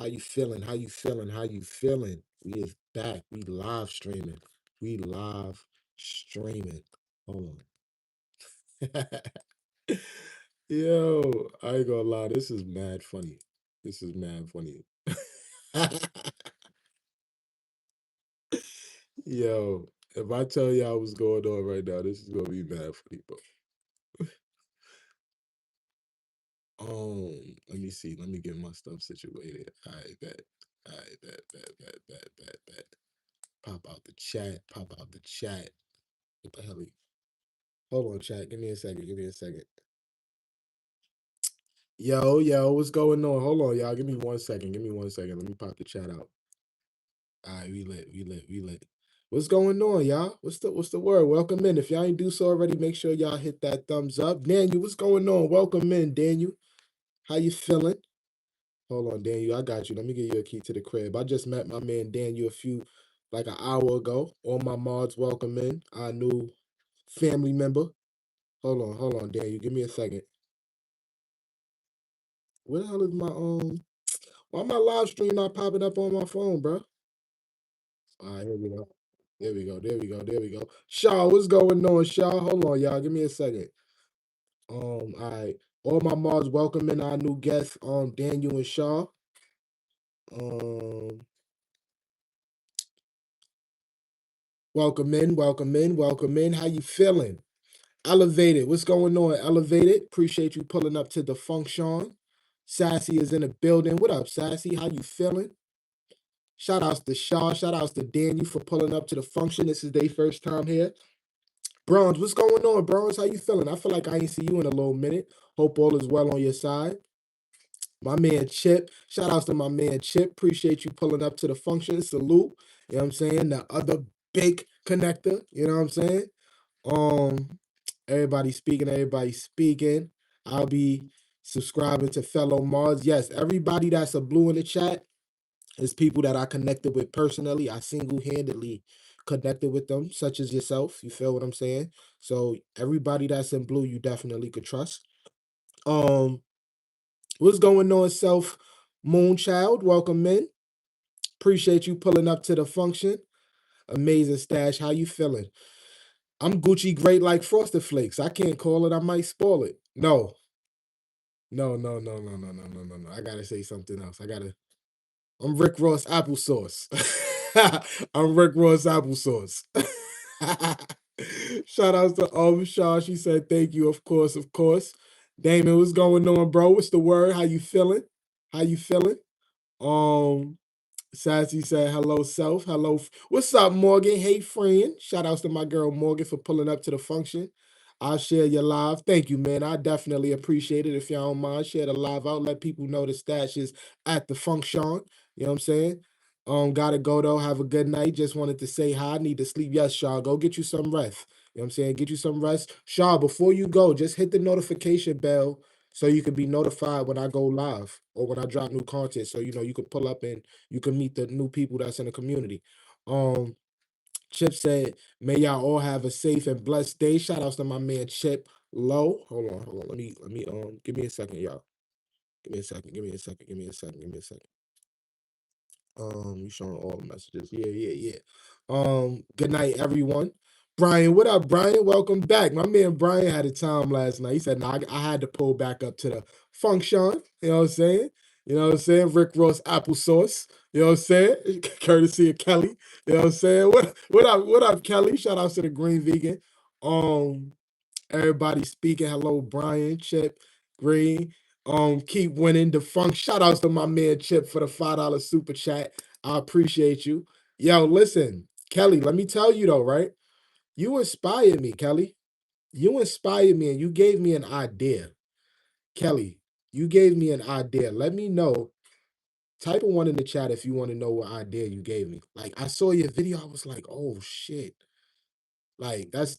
How you feeling? How you feeling? How you feeling? We is back. We live streaming. We live streaming. Hold on. Yo, I ain't gonna lie. This is mad funny. This is mad funny. Yo, if I tell y'all what's going on right now, this is gonna be mad funny, bro. Let me see. Let me get my stuff situated. All right, bet. All right, bet. Pop out the chat. Pop out the chat. What the hell? Hold on, chat. Give me a second. Give me a second. Yo, what's going on? Hold on, y'all. Give me 1 second. Give me 1 second. Let me pop the chat out. All right, we lit. What's going on, y'all? What's the word? Welcome in. If y'all ain't do so already, make sure y'all hit that thumbs up. Daniel, what's going on? Welcome in, Daniel. How you feeling? Hold on, Daniel. I got you. Let me give you a key to the crib. I just met my man Daniel like an hour ago. All my mods, welcome in. Our new family member. Hold on, Daniel. Give me a second. Where the hell is why my live stream not popping up on my phone, bro? All right, here we go. There we go. Shaw, what's going on, Shaw? Hold on, y'all. Give me a second. All right. All my mods, welcome in our new guests, Daniel and Shaw. Um, welcome in. How you feeling? Elevated, what's going on? Elevated, appreciate you pulling up to the function. Sassy is in the building. What up, Sassy? How you feeling? Shout outs to Shaw. Shout outs to Daniel for pulling up to the function. This is their first time here. Bronze, what's going on, Bronze? How you feeling? I feel like I ain't see you in a little minute. Hope all is well on your side. My man Chip, shout outs to my man Chip. Appreciate you pulling up to the function. Salute. You know what I'm saying? The other big connector. You know what I'm saying? Everybody speaking. I'll be subscribing to fellow Mars. Yes, everybody that's a blue in the chat is people that I connected with personally. I single-handedly connected with them, such as yourself. You feel what I'm saying? So everybody that's in blue, you definitely could trust. What's going on, Self Moonchild? Welcome in. Appreciate you pulling up to the function. Amazing stash. How you feeling? I'm Gucci great like Frosted Flakes. I can't call it. I might spoil it. No. No. I gotta say something else. I'm Rick Ross applesauce. I'm Rick Ross applesauce. Shout out to Shaw. She said thank you, of course. Damon, what's going on, bro? What's the word? How you feeling? Sassy said hello, self. Hello. What's up, Morgan? Hey, friend. Shout outs to my girl Morgan for pulling up to the function. I'll share your live. Thank you, man. I definitely appreciate it. If y'all don't mind, share the live out. Let people know the stash is at the function. You know what I'm saying? Gotta go though. Have a good night. Just wanted to say hi. Need to sleep. Yes, Shaw. Go get you some rest. You know what I'm saying? Get you some rest. Shaw, before you go, just hit the notification bell so you can be notified when I go live or when I drop new content. So you know you can pull up and you can meet the new people that's in the community. Chip said, may y'all all have a safe and blessed day. Shout outs to my man Chip Low. Hold on. Let me give me a second, y'all. Give me a second. You showing all the messages. Yeah. Good night, everyone. Brian, what up, Brian? Welcome back. My man Brian had a time last night. He said, nah, I had to pull back up to the function. You know what I'm saying? Rick Ross applesauce. You know what I'm saying? Courtesy of Kelly. You know what I'm saying? What up, Kelly? Shout out to the Green Vegan. Everybody speaking. Hello, Brian, Chip, Green. Keep winning the funk. Shout outs to my man Chip for the $5 super chat. I appreciate you. Yo, listen, Kelly, let me tell you though, right? You inspired me, Kelly. You inspired me and you gave me an idea. Kelly, you gave me an idea. Let me know. Type a one in the chat if you want to know what idea you gave me. Like I saw your video, I was like, oh shit. Like that's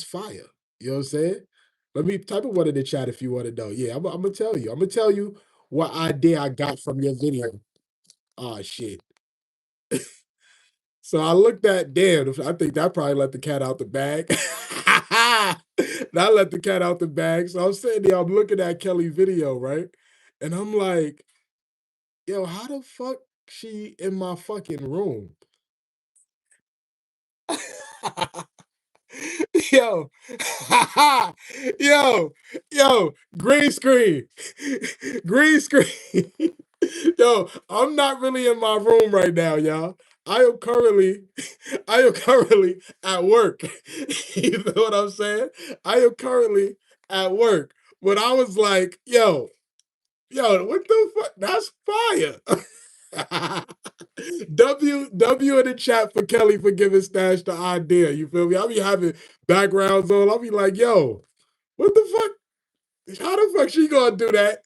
fire. You know what I'm saying? Let me type of one in the chat if you want to know. Yeah, I'm gonna tell you. I'm gonna tell you what idea I got from your video. Oh shit. So I looked at damn, I think that probably let the cat out the bag. That let the cat out the bag. So I'm sitting there, I'm looking at Kelly's video, right? And I'm like, Yo, how the fuck she in my fucking room? Yo, yo, yo, green screen, green screen. Yo, I'm not really in my room right now, y'all. I am currently at work. You know what I'm saying? I am currently at work. But I was like, yo, what the fuck? That's fire. W in the chat for Kelly for giving Stash the idea. You feel me? I'll be having backgrounds on. I'll be like, yo, what the fuck? How the fuck she gonna do that?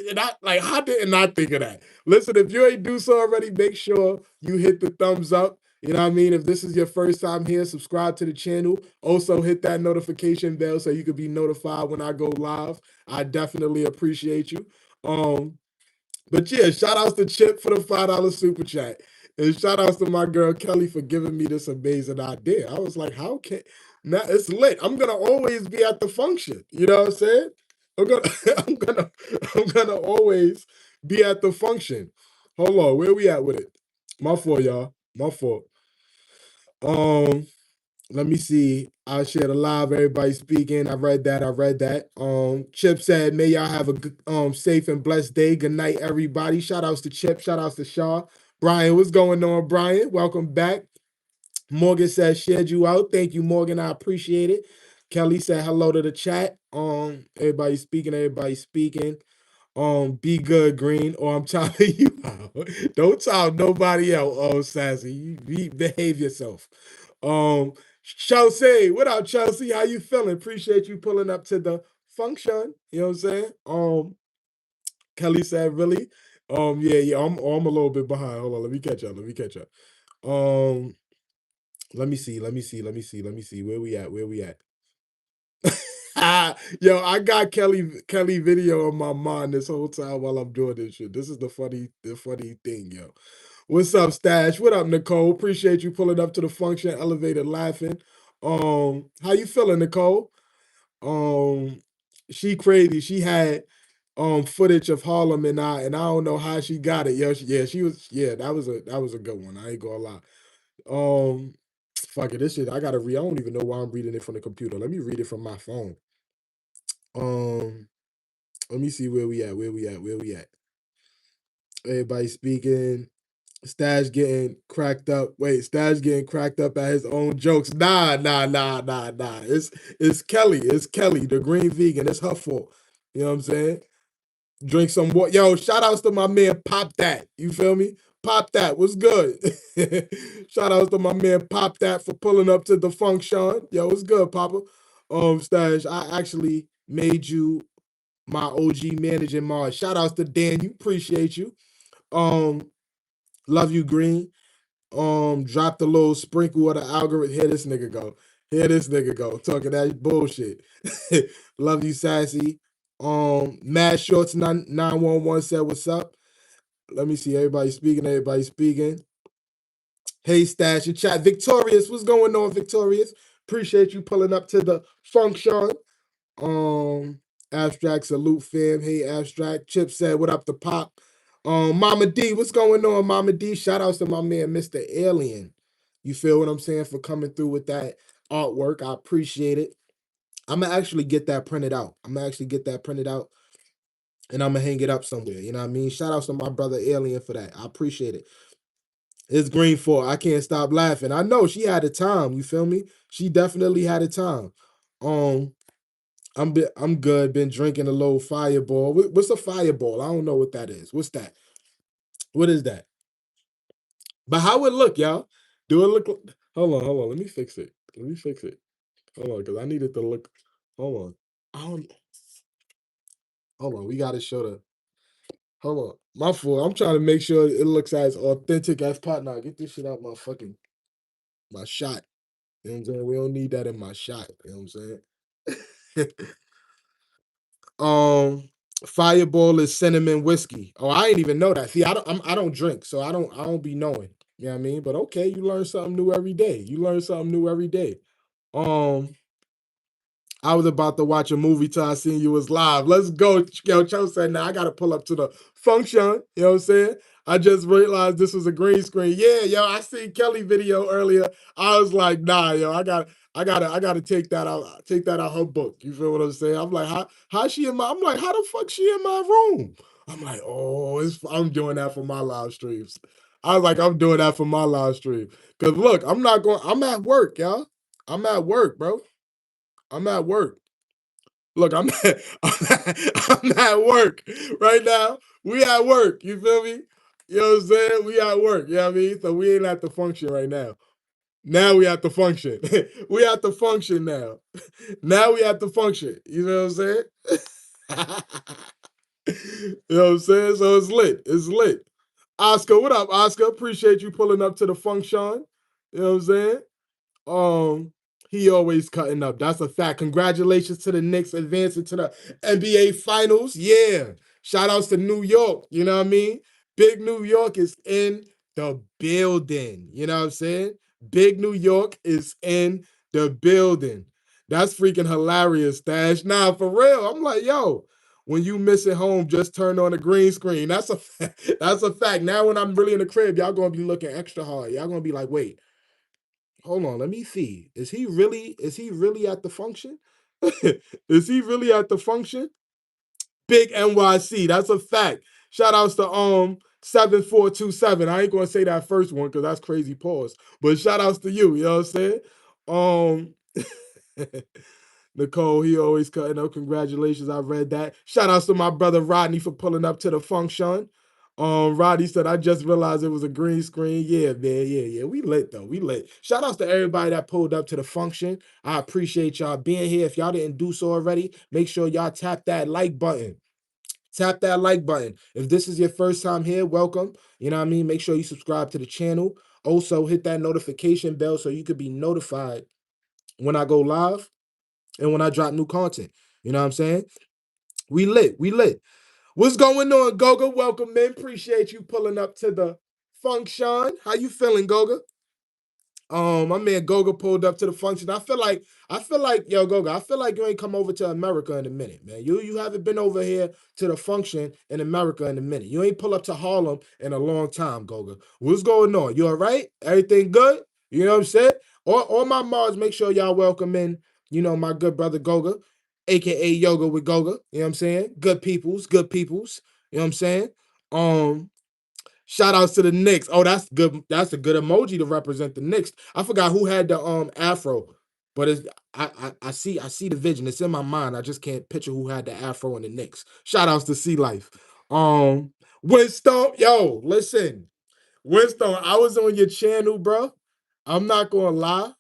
And I like, how didn't I think of that? Listen, if you ain't do so already, make sure you hit the thumbs up. You know what I mean? If this is your first time here, subscribe to the channel. Also hit that notification bell so you can be notified when I go live. I definitely appreciate you. But yeah, shout outs to Chip for the $5 super chat. And shout outs to my girl Kelly for giving me this amazing idea. I was like, how can now it's lit. I'm gonna always be at the function. You know what I'm saying? I'm gonna I'm gonna I'm gonna always be at the function. Hold on, where we at with it? My fault, y'all. My fault. Um, let me see. I shared a live. Everybody speaking. I read that. I read that. Chip said, "May y'all have a safe and blessed day. Good night, everybody." Shout outs to Chip. Shout outs to Shaw. Brian, what's going on, Brian? Welcome back. Morgan says, "Shared you out." Thank you, Morgan. I appreciate it. Kelly said, "Hello to the chat." Everybody speaking. Everybody speaking. Be good, Green, or I'm telling you out. Don't tell nobody else. Oh, Sassy, behave yourself. Chelsea, what up, Chelsea? How you feeling? Appreciate you pulling up to the function. You know what I'm saying? Kelly said, really? Yeah. I'm a little bit behind. Hold on, let me catch up. Let me catch up. Let me see. Where we at? Where we at? Yo, I got Kelly video on my mind this whole time while I'm doing this shit. This is the funny thing, yo. What's up, Stash? What up, Nicole? Appreciate you pulling up to the function, elevated laughing. How you feeling, Nicole? Um, she crazy. She had footage of Harlem and I don't know how she got it. Yo, that was a good one. I ain't gonna lie. Fuck it, this shit. I don't even know why I'm reading it from the computer. Let me read it from my phone. Um, Let me see where we at. Where we at? Everybody speaking. Stash getting cracked up. Wait, Stash getting cracked up at his own jokes. Nah. It's Kelly. It's Kelly, the green vegan. It's her fault. You know what I'm saying? Drink some water. Yo, shout outs to my man Pop That. You feel me? Pop That. What's good? Shout outs to my man Pop That for pulling up to the function. Yo, what's good, Papa? Stash, I actually made you my OG manager, Mars. Shout outs to Dan. You appreciate you. Um, Love you, Green. Dropped a little sprinkle of the algorithm. Here this nigga go. Here this nigga go. Talking that bullshit. Love you, Sassy. Mad Shorts 911 said, "What's up?" Let me see. Everybody speaking. Everybody speaking. Hey, Stash and chat. Victorious, what's going on, Victorious? Appreciate you pulling up to the function. Um, Abstract, salute fam. Hey, Abstract. Chip said, "What up, the pop?" Mama D, what's going on, Mama D? Shout outs to my man, Mr. Alien. You feel what I'm saying? For coming through with that artwork. I appreciate it. I'm gonna actually get that printed out. And I'm gonna hang it up somewhere. You know what I mean? Shout outs to my brother Alien for that. I appreciate it. It's Green for I can't stop laughing. I know she had a time. You feel me? She definitely had a time. Um, I'm good. Been drinking a little Fireball. What's a Fireball? I don't know what that is. What's that? What is that? But how it look, y'all? Do it look? Hold on. Let me fix it. Hold on, because I needed to look. Hold on. I don't. Hold on. We got to show the. Hold on. My fault. I'm trying to make sure it looks as authentic as pot. Now get this shit out my shot. You know what I'm saying? We don't need that in my shot. You know what I'm saying? Fireball is cinnamon whiskey. Oh, I didn't even know that. See, I don't drink, so I don't be knowing. You know what I mean? But okay, you learn something new every day. Um, I was about to watch a movie till I seen you was live. Let's go. Yo, Cho said, now I got to pull up to the function. You know what I'm saying? I just realized this was a green screen. Yeah, yo, I seen Kelly video earlier. I was like, nah, yo, I gotta take that out her book. You feel what I'm saying? I'm like, how she in my, I'm like, how the fuck she in my room? I'm like, oh, I'm doing that for my live streams. I was like, I'm doing that for my live stream. Cause look, I'm at work, y'all. I'm at work, bro. I'm at work. Look, I'm at work right now. We at work. You feel me? You know what I'm saying? We at work. You know what I mean? So we ain't at the function right now. Now we at the function. We at the function now. Now we at the function. You know what I'm saying? You know what I'm saying? So it's lit. It's lit. Oscar, what up, Oscar? Appreciate you pulling up to the function. You know what I'm saying? Um, he always cutting up. That's a fact. Congratulations to the Knicks advancing to the NBA Finals. Yeah. Shout outs to New York. You know what I mean? Big New York is in the building. You know what I'm saying? Big New York is in the building. That's freaking hilarious, Stash. Nah, for real. I'm like, yo, when you miss it home, just turn on the green screen. That's a that's a fact. Now when I'm really in the crib, y'all gonna be looking extra hard. Y'all gonna be like, wait, hold on, let me see. Is he really at the function? Is he really at the function? Big NYC. That's a fact. Shout outs to 7427. I ain't gonna say that first one because that's crazy pause. But shout outs to you, you know what I'm saying? Nicole, he always cutting up. Congratulations. I read that. Shout outs to my brother Rodney for pulling up to the function. Rodney said, I just realized it was a green screen. Yeah, man. Yeah. We lit though. We lit. Shout outs to everybody that pulled up to the function. I appreciate y'all being here. If y'all didn't do so already, make sure y'all tap that like button. Tap that like button. If this is your first time here, welcome. You know what I mean? Make sure you subscribe to the channel. Also, hit that notification bell so you could be notified when I go live and when I drop new content. You know what I'm saying? We lit. We lit. What's going on, Goga? Welcome, man. Appreciate you pulling up to the function. How you feeling, Goga? My man Goga pulled up to the function. I feel like, yo, Goga, I feel like you ain't come over to America in a minute, man. You haven't been over here to the function in America in a minute. You ain't pull up to Harlem in a long time, Goga. What's going on? You all right? Everything good? You know what I'm saying? All my mods, make sure y'all welcome in, my good brother Goga, aka Yoga with Goga. You know what I'm saying? Good peoples, good peoples. You know what I'm saying? Um, Shout outs to the Knicks. Oh, that's good. That's a good emoji to represent the Knicks. I forgot who had the afro, but it's I see the vision. It's in my mind. I just can't picture who had the afro in the Knicks. Shout outs to Sea Life. Winston, yo, listen, Winston, I was on your channel, bro. I'm not gonna lie.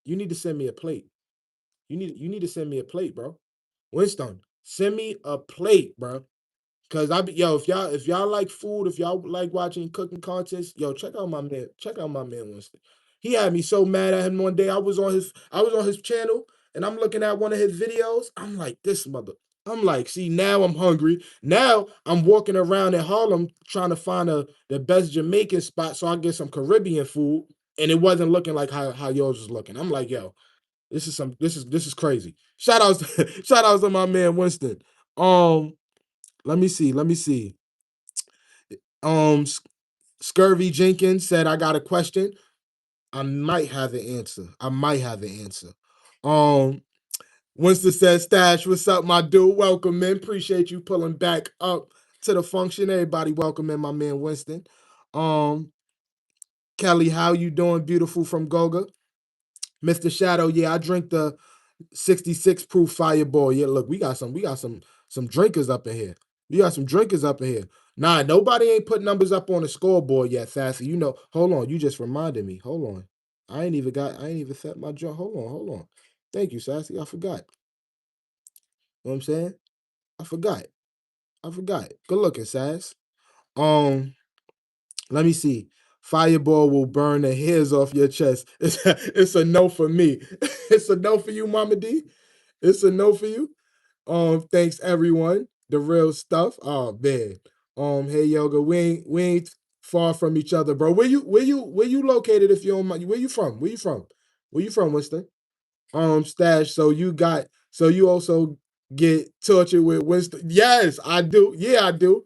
You need to send me a plate. You need to send me a plate, bro. Winston, send me a plate, bro. Cause if y'all like food, if y'all like watching cooking contests, yo, check out my man Winston. He had me so mad at him one day. I was on his channel and I'm looking at one of his videos. I'm like, this mother. I'm like, see, now I'm hungry. Now I'm walking around in Harlem trying to find the best Jamaican spot so I get some Caribbean food. And it wasn't looking like how yours was looking. I'm like, yo, this is crazy. Shout outs, shout outs to my man Winston. Um, let me see. Let me see. Scurvy Jenkins said, I got a question. I might have an answer. I might have an answer. Um, Winston says, Stash, what's up, my dude? Welcome in. Appreciate you pulling back up to the function. Everybody welcome in my man Winston. Um, Kelly, how you doing? Beautiful from Goga. Mr. Shadow, yeah, I drink the 66 proof fireball. Yeah, look, we got some drinkers up in here. We got some drinkers up in here. Nah, nobody ain't put numbers up on the scoreboard yet, Sassy. Hold on, you just reminded me. Hold on. I ain't even set my drink. Hold on. Thank you, Sassy. I forgot. You know what I'm saying? I forgot. I forgot. Good looking, Sass. Um, let me see. Fireball will burn the hairs off your chest. It's a no for me. It's a no for you, Mama D. It's a no for you. Thanks everyone. The real stuff. Oh man. Hey Yoga, we ain't far from each other, bro. Where you located if you don't mind? Where you from? Where you from? Where you from, Winston? Stash. So you got So you also get tortured with Winston. Yes, I do. Yeah, I do.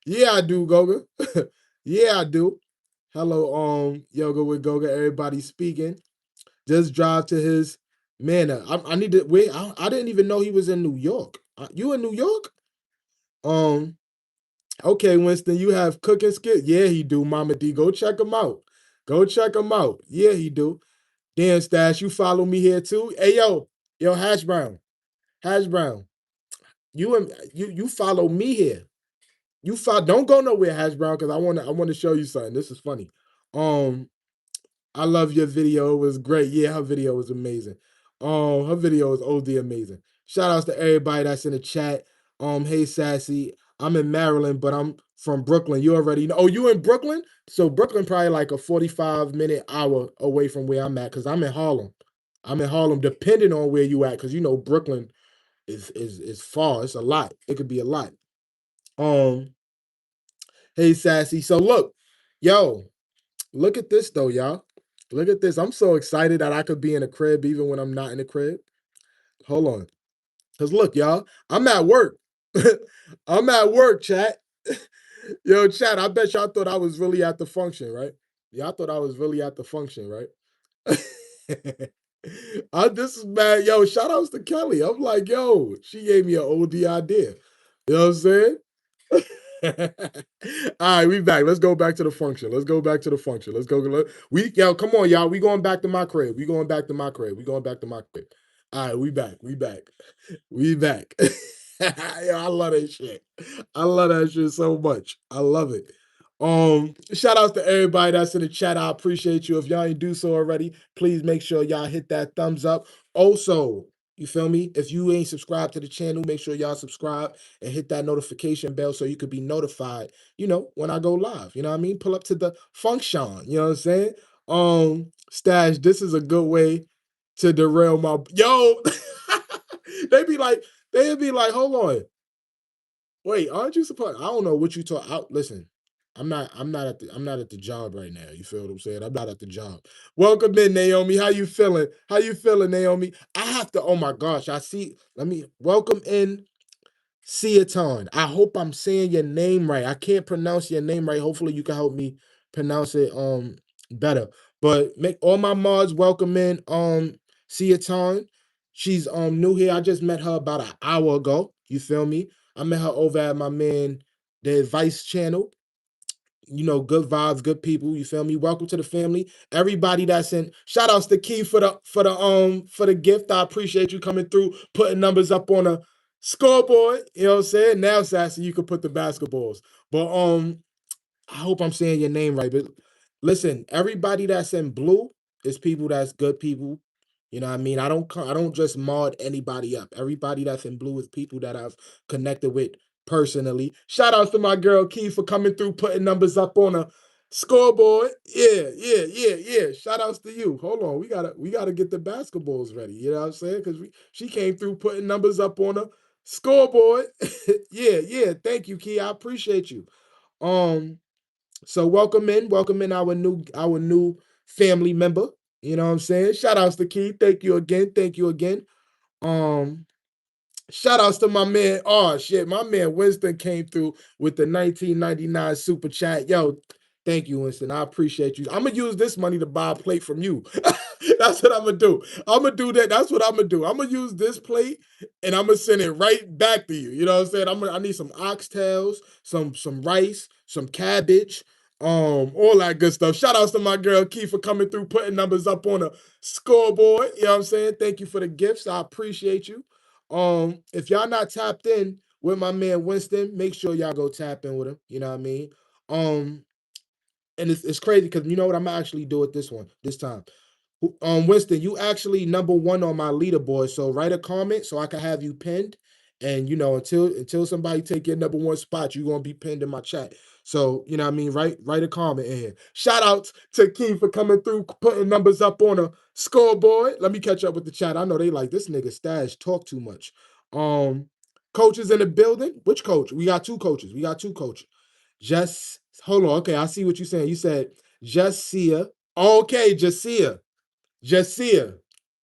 Yeah, I do, Goga. Yeah, I do. Hello, Yoga with Goga. Everybody speaking. Just drive to his man. I need to wait. I didn't even know he was in New York. You in New York? Um. Okay, Winston, you have cooking skill. Yeah, he do, Mama D. Go check him out. Go check him out. Yeah, he do. Dan Stash, you follow me here too. Hey, yo, Hash Brown. Hash Brown. You follow me here. You follow. Don't go nowhere, Hash Brown, because I wanna show you something. This is funny. Um, I love your video. It was great. Yeah, her video was amazing. Her video is OD amazing. Shout outs to everybody that's in the chat. Hey Sassy, I'm in Maryland, but I'm from Brooklyn. You already know. Oh, you in Brooklyn? So Brooklyn probably like a 45-minute hour away from where I'm at, because I'm in Harlem. I'm in Harlem, depending on where you at, because you know Brooklyn is far. It's a lot. It could be a lot. Um, hey Sassy. So look, yo, look at this though, y'all. Look at this. I'm so excited that I could be in a crib even when I'm not in the crib. Hold on. Cause look, y'all, I'm at work. I'm at work, chat. Yo, chat, I bet y'all thought I was really at the function, right? Y'all thought I was really at the function, right? This is bad. Yo, shout outs to Kelly. I'm like, yo, she gave me an OD idea. You know what I'm saying? All right, we back. Let's go back to the function. Let's go back to the function. Let's go. Yo, come on, y'all. We going back to my crib. We going back to my crib. We going back to my crib. All right, we back. We back. We back. Yo, I love that shit. I love that shit so much. I love it. Shout outs to everybody that's in the chat. I appreciate you. If y'all ain't do so already, please make sure y'all hit that thumbs up. Also, you feel me? If you ain't subscribed to the channel, make sure y'all subscribe and hit that notification bell so you could be notified, when I go live. You know what I mean? Pull up to the function. You know what I'm saying? Stash, this is a good way to derail my yo. they be like, they'd be like, hold on. Wait, aren't you supposed? I don't know what you talk out. Listen, I'm not at the job right now. You feel what I'm saying? I'm not at the job. Welcome in, Naomi. How you feeling? How you feeling, Naomi? I have to, oh my gosh, I see. Let me welcome in Siaton. I hope I'm saying your name right. I can't pronounce your name right. Hopefully you can help me pronounce it better. But make all my mods welcome in Siaton. She's new here. I just met her about an hour ago. You feel me? I met her over at my man, the Advice channel. Good vibes, good people. You feel me? Welcome to the family. Everybody that's in. Shout outs to Key for the gift. I appreciate you coming through, putting numbers up on a scoreboard. You know what I'm saying? Now, Sassy, you can put the basketballs. But I hope I'm saying your name right. But listen, everybody that's in blue is people that's good people. You know what I mean? I don't just mod anybody up. Everybody that's in blue is people that I've connected with personally. Shout outs to my girl Key for coming through, putting numbers up on a scoreboard. Yeah, yeah, yeah, yeah. Shout outs to you. Hold on. We gotta get the basketballs ready. You know what I'm saying? Because she came through putting numbers up on a scoreboard. Yeah, yeah. Thank you, Key. I appreciate you. Um, so welcome in our new family member. You know what I'm saying? Shout outs to Keith. Thank you again. Thank you again. Um, Shout outs to my man. Oh shit, my man Winston came through with the 1999 super chat. Yo, thank you, Winston. I appreciate you. I'm gonna use this money to buy a plate from you. That's what I'm gonna do. I'm gonna do that. That's what I'm gonna do. I'm gonna use this plate and I'm gonna send it right back to you. You know what I'm saying? I need some oxtails, some rice, some cabbage, all that good stuff. Shout outs to my girl Keith for coming through, putting numbers up on a scoreboard. You know what I'm saying? Thank you for the gifts. I appreciate you. If y'all not tapped in with my man Winston, make sure y'all go tap in with him. You know what I mean? Um, and it's crazy because you know what? I'm gonna actually do it this time. Winston, you actually number one on my leaderboard. So write a comment so I can have you pinned. And until somebody take your number one spot, you're gonna be pinned in my chat. So you know what I mean? Write a comment in here. Shout out to Keith for coming through, putting numbers up on a scoreboard. Let me catch up with the chat. I know they like this nigga Stash talk too much. Um, Coaches in the building. Which coach? We got two coaches. Just hold on. Okay, I see what you're saying. You said Jussia. Okay, Jussia. Jasia.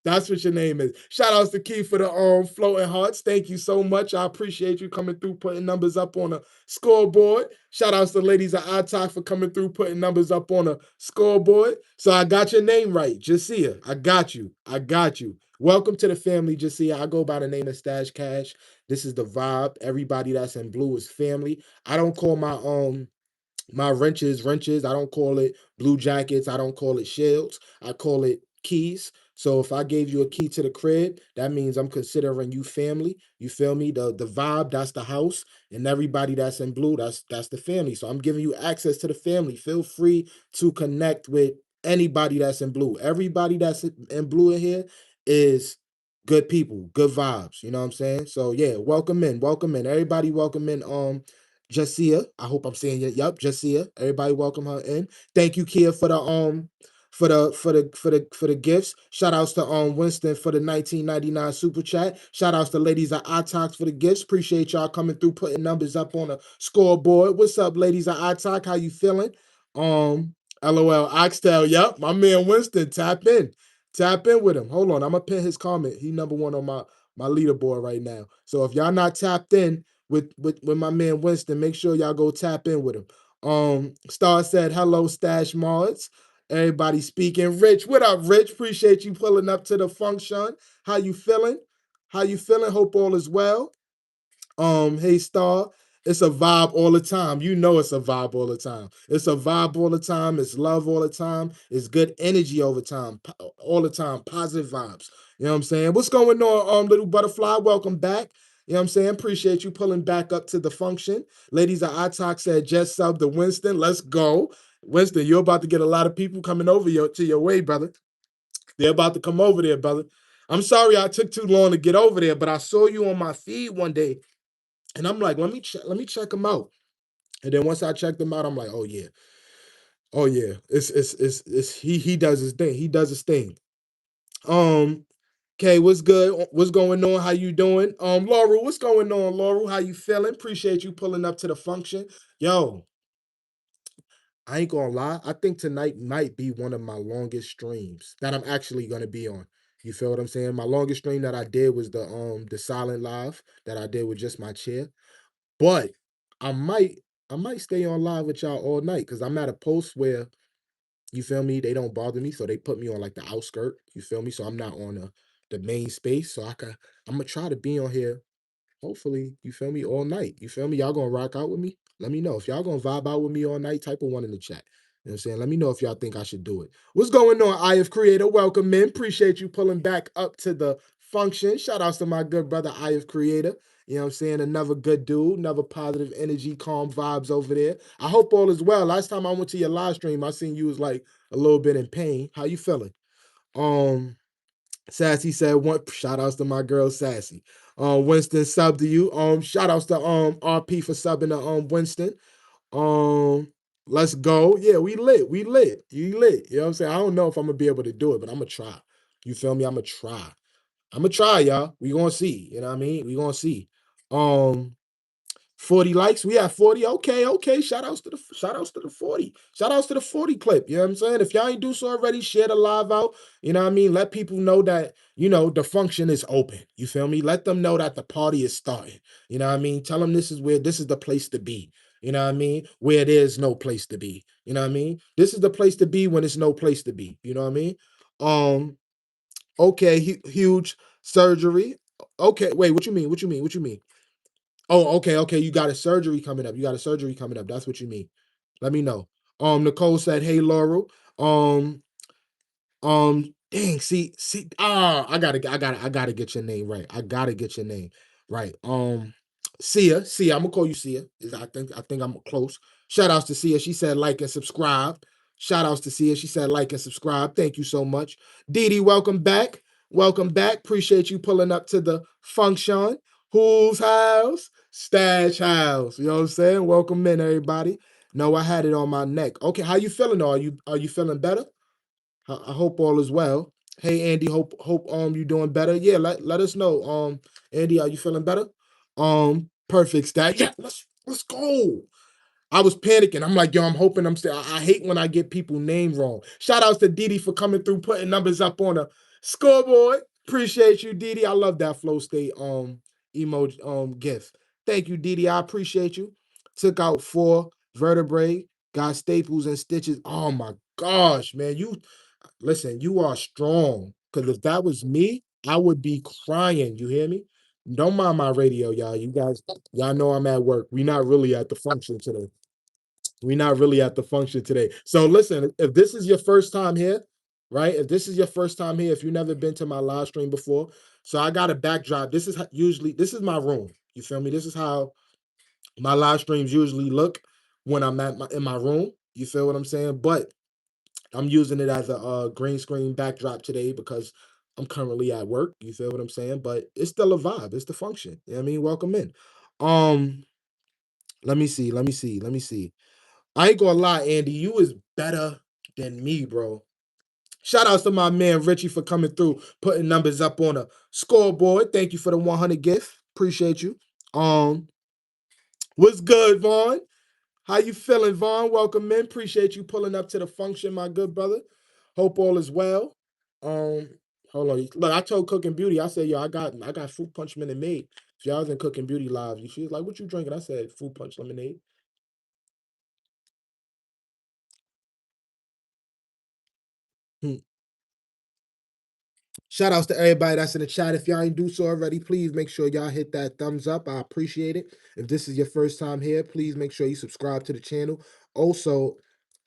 That's what your name is. Shout outs to Keith for the floating hearts. Thank you so much. I appreciate you coming through, putting numbers up on a scoreboard. Shout outs to ladies at iTalk for coming through, putting numbers up on a scoreboard. So I got your name right, Jasia. I got you. I got you. Welcome to the family, Jasia. I go by the name of Stash Cash. This is the vibe. Everybody that's in blue is family. I don't call my wrenches wrenches. I don't call it blue jackets. I don't call it shields. I call it keys. So if I gave you a key to the crib, that means I'm considering you family. You feel me? The vibe, that's the house, and everybody that's in blue, that's the family. So I'm giving you access to the family. Feel free to connect with anybody that's in blue. Everybody that's in blue in here is good people, good vibes. You know what I'm saying? So yeah, welcome in, welcome in. Everybody welcome in. Jasia. I hope I'm saying it. Yup, Jasia. Everybody welcome her in. Thank you, Kia, for the gifts. Shout outs to Winston for the 1999 super chat. Shout outs to ladies at iTalk for the gifts. Appreciate y'all coming through, putting numbers up on a scoreboard. What's up, ladies at iTalk? How you feeling? LOL Oxtail. Yup, my man Winston. Tap in. Tap in with him. Hold on. I'm gonna pin his comment. He number one on my leaderboard right now. So if y'all not tapped in with my man Winston, make sure y'all go tap in with him. Star said, hello, Stash Mods. Everybody speaking. Rich, what up, Rich? Appreciate you pulling up to the function. How you feeling? How you feeling? Hope all is well. Hey Star, it's a vibe all the time. You know it's a vibe all the time. It's a vibe all the time. It's love all the time. It's good energy all the time. All the time. Positive vibes. You know what I'm saying? What's going on, little butterfly? Welcome back. You know what I'm saying? Appreciate you pulling back up to the function. Ladies at iTalk said just sub to Winston. Let's go. Winston, you're about to get a lot of people coming over to your way, brother. They're about to come over there, brother. I'm sorry I took too long to get over there, but I saw you on my feed one day and I'm like, let me check him out. And then once I checked him out, I'm like, oh yeah, it's he does his thing. He does his thing. Okay, what's good? What's going on? How you doing? Laurel, what's going on, Laurel? How you feeling? Appreciate you pulling up to the function. Yo, I ain't gonna lie. I think tonight might be one of my longest streams that I'm actually gonna be on. You feel what I'm saying? My longest stream that I did was the silent live that I did with just my chair. But I might I might stay on live with y'all all night because I'm at a post where you feel me, they don't bother me, so they put me on like the outskirt. You feel me? So I'm not on the main space. So I'm gonna try to be on here. Hopefully, you feel me, all night. You feel me? Y'all gonna rock out with me? Let me know. If y'all gonna vibe out with me all night, type of one in the chat. You know what I'm saying? Let me know if y'all think I should do it. What's going on, IF Creator? Welcome in. Appreciate you pulling back up to the function. Shout outs to my good brother, IF Creator. You know what I'm saying? Another good dude, another positive energy, calm vibes over there. I hope all is well. Last time I went to your live stream, I seen you was like a little bit in pain. How you feeling? Sassy said one shout outs to my girl Sassy. Winston sub to you. Shout outs to RP for subbing to Winston. Let's go. Yeah, we lit. We lit. You lit. You know what I'm saying? I don't know if I'm gonna be able to do it, but I'm gonna try. You feel me? I'm gonna try. I'm gonna try, y'all. We gonna see. You know what I mean? We gonna see. Um, 40 likes. We have 40. Okay, okay. Shout outs to the 40. Shout outs to the 40 clip. You know what I'm saying? If y'all ain't do so already, share the live out. You know what I mean? Let people know that, the function is open. You feel me? Let them know that the party is starting. You know what I mean? Tell them this is the place to be. You know what I mean? Where there's no place to be. You know what I mean? This is the place to be when it's no place to be. You know what I mean? Okay, huge surgery. Okay, wait, what you mean? What you mean? What you mean? Oh, okay, okay. You got a surgery coming up. You got a surgery coming up. That's what you mean. Let me know. Nicole said, "Hey, Laurel. Um, dang. See. I gotta get your name right. I gotta get your name right. Sia. I'm gonna call you Sia. I think I'm close. Shout outs to Sia. She said like and subscribe. Shout outs to Sia. She said like and subscribe. Thank you so much. Dee Dee, welcome back. Welcome back. Appreciate you pulling up to the function. Whose house? Stash house. You know what I'm saying? Welcome in, everybody. No, I had it on my neck. Okay, how you feeling? Are you feeling better? I hope all is well. Hey Andy, hope you doing better. Yeah, let us know. Andy, are you feeling better? Perfect stat. Yeah, let's go. I was panicking. I'm like, yo, I'm hoping I'm still. I hate when I get people name wrong. Shout outs to Didi for coming through, putting numbers up on Scoreboard. Appreciate you, Didi. I love that flow state emoji gift. Thank you, Didi. I appreciate you. Took out 4 vertebrae, got staples and stitches. Oh my gosh, man. You listen, you are strong. Cause if that was me, I would be crying. You hear me? Don't mind my radio, y'all. You guys, y'all know I'm at work. We not really at the function today. We're not really at the function today. So listen, if this is your first time here, right? If this is your first time here, if you've never been to my live stream before, so I got a backdrop. This is usually this is my room. You feel me? This is how my live streams usually look when I'm in my room. You feel what I'm saying? But I'm using it as a green screen backdrop today because I'm currently at work. You feel what I'm saying? But it's still a vibe. It's the function. You know what I mean? Welcome in. Um, let me see. Let me see. Let me see. I ain't gonna lie, Andy, you is better than me, bro. Shout outs to my man Richie for coming through, putting numbers up on a scoreboard. Thank you for the 100 gift. Appreciate you. Um, what's good, Vaughn? How you feeling, Vaughn? Welcome in. Appreciate you pulling up to the function, my good brother. Hope all is well. Um, hold on. Look, I told Cooking Beauty, I said, yo, I got fruit punch minute made. If y'all was in Cooking Beauty live, she was like, what you drinking? I said, fruit punch lemonade. Hmm. Shout outs to everybody that's in the chat. If y'all ain't do so already, please make sure y'all hit that thumbs up. I appreciate it. If this is your first time here, please make sure you subscribe to the channel. Also,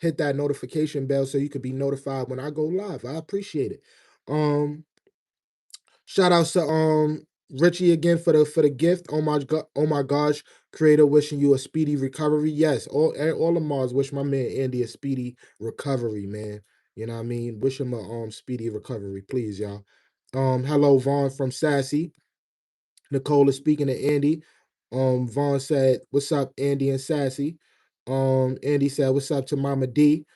hit that notification bell so you can be notified when I go live. I appreciate it. Um, Shout outs to Richie again for the gift. Oh my gosh, creator wishing you a speedy recovery. Yes, all of Mars wish my man Andy a speedy recovery, man. You know what I mean? Wish him a speedy recovery, please, y'all. Hello, Vaughn from Sassy. Nicole is speaking to Andy. Vaughn said, "What's up, Andy and Sassy?" Andy said, "What's up to Mama D?"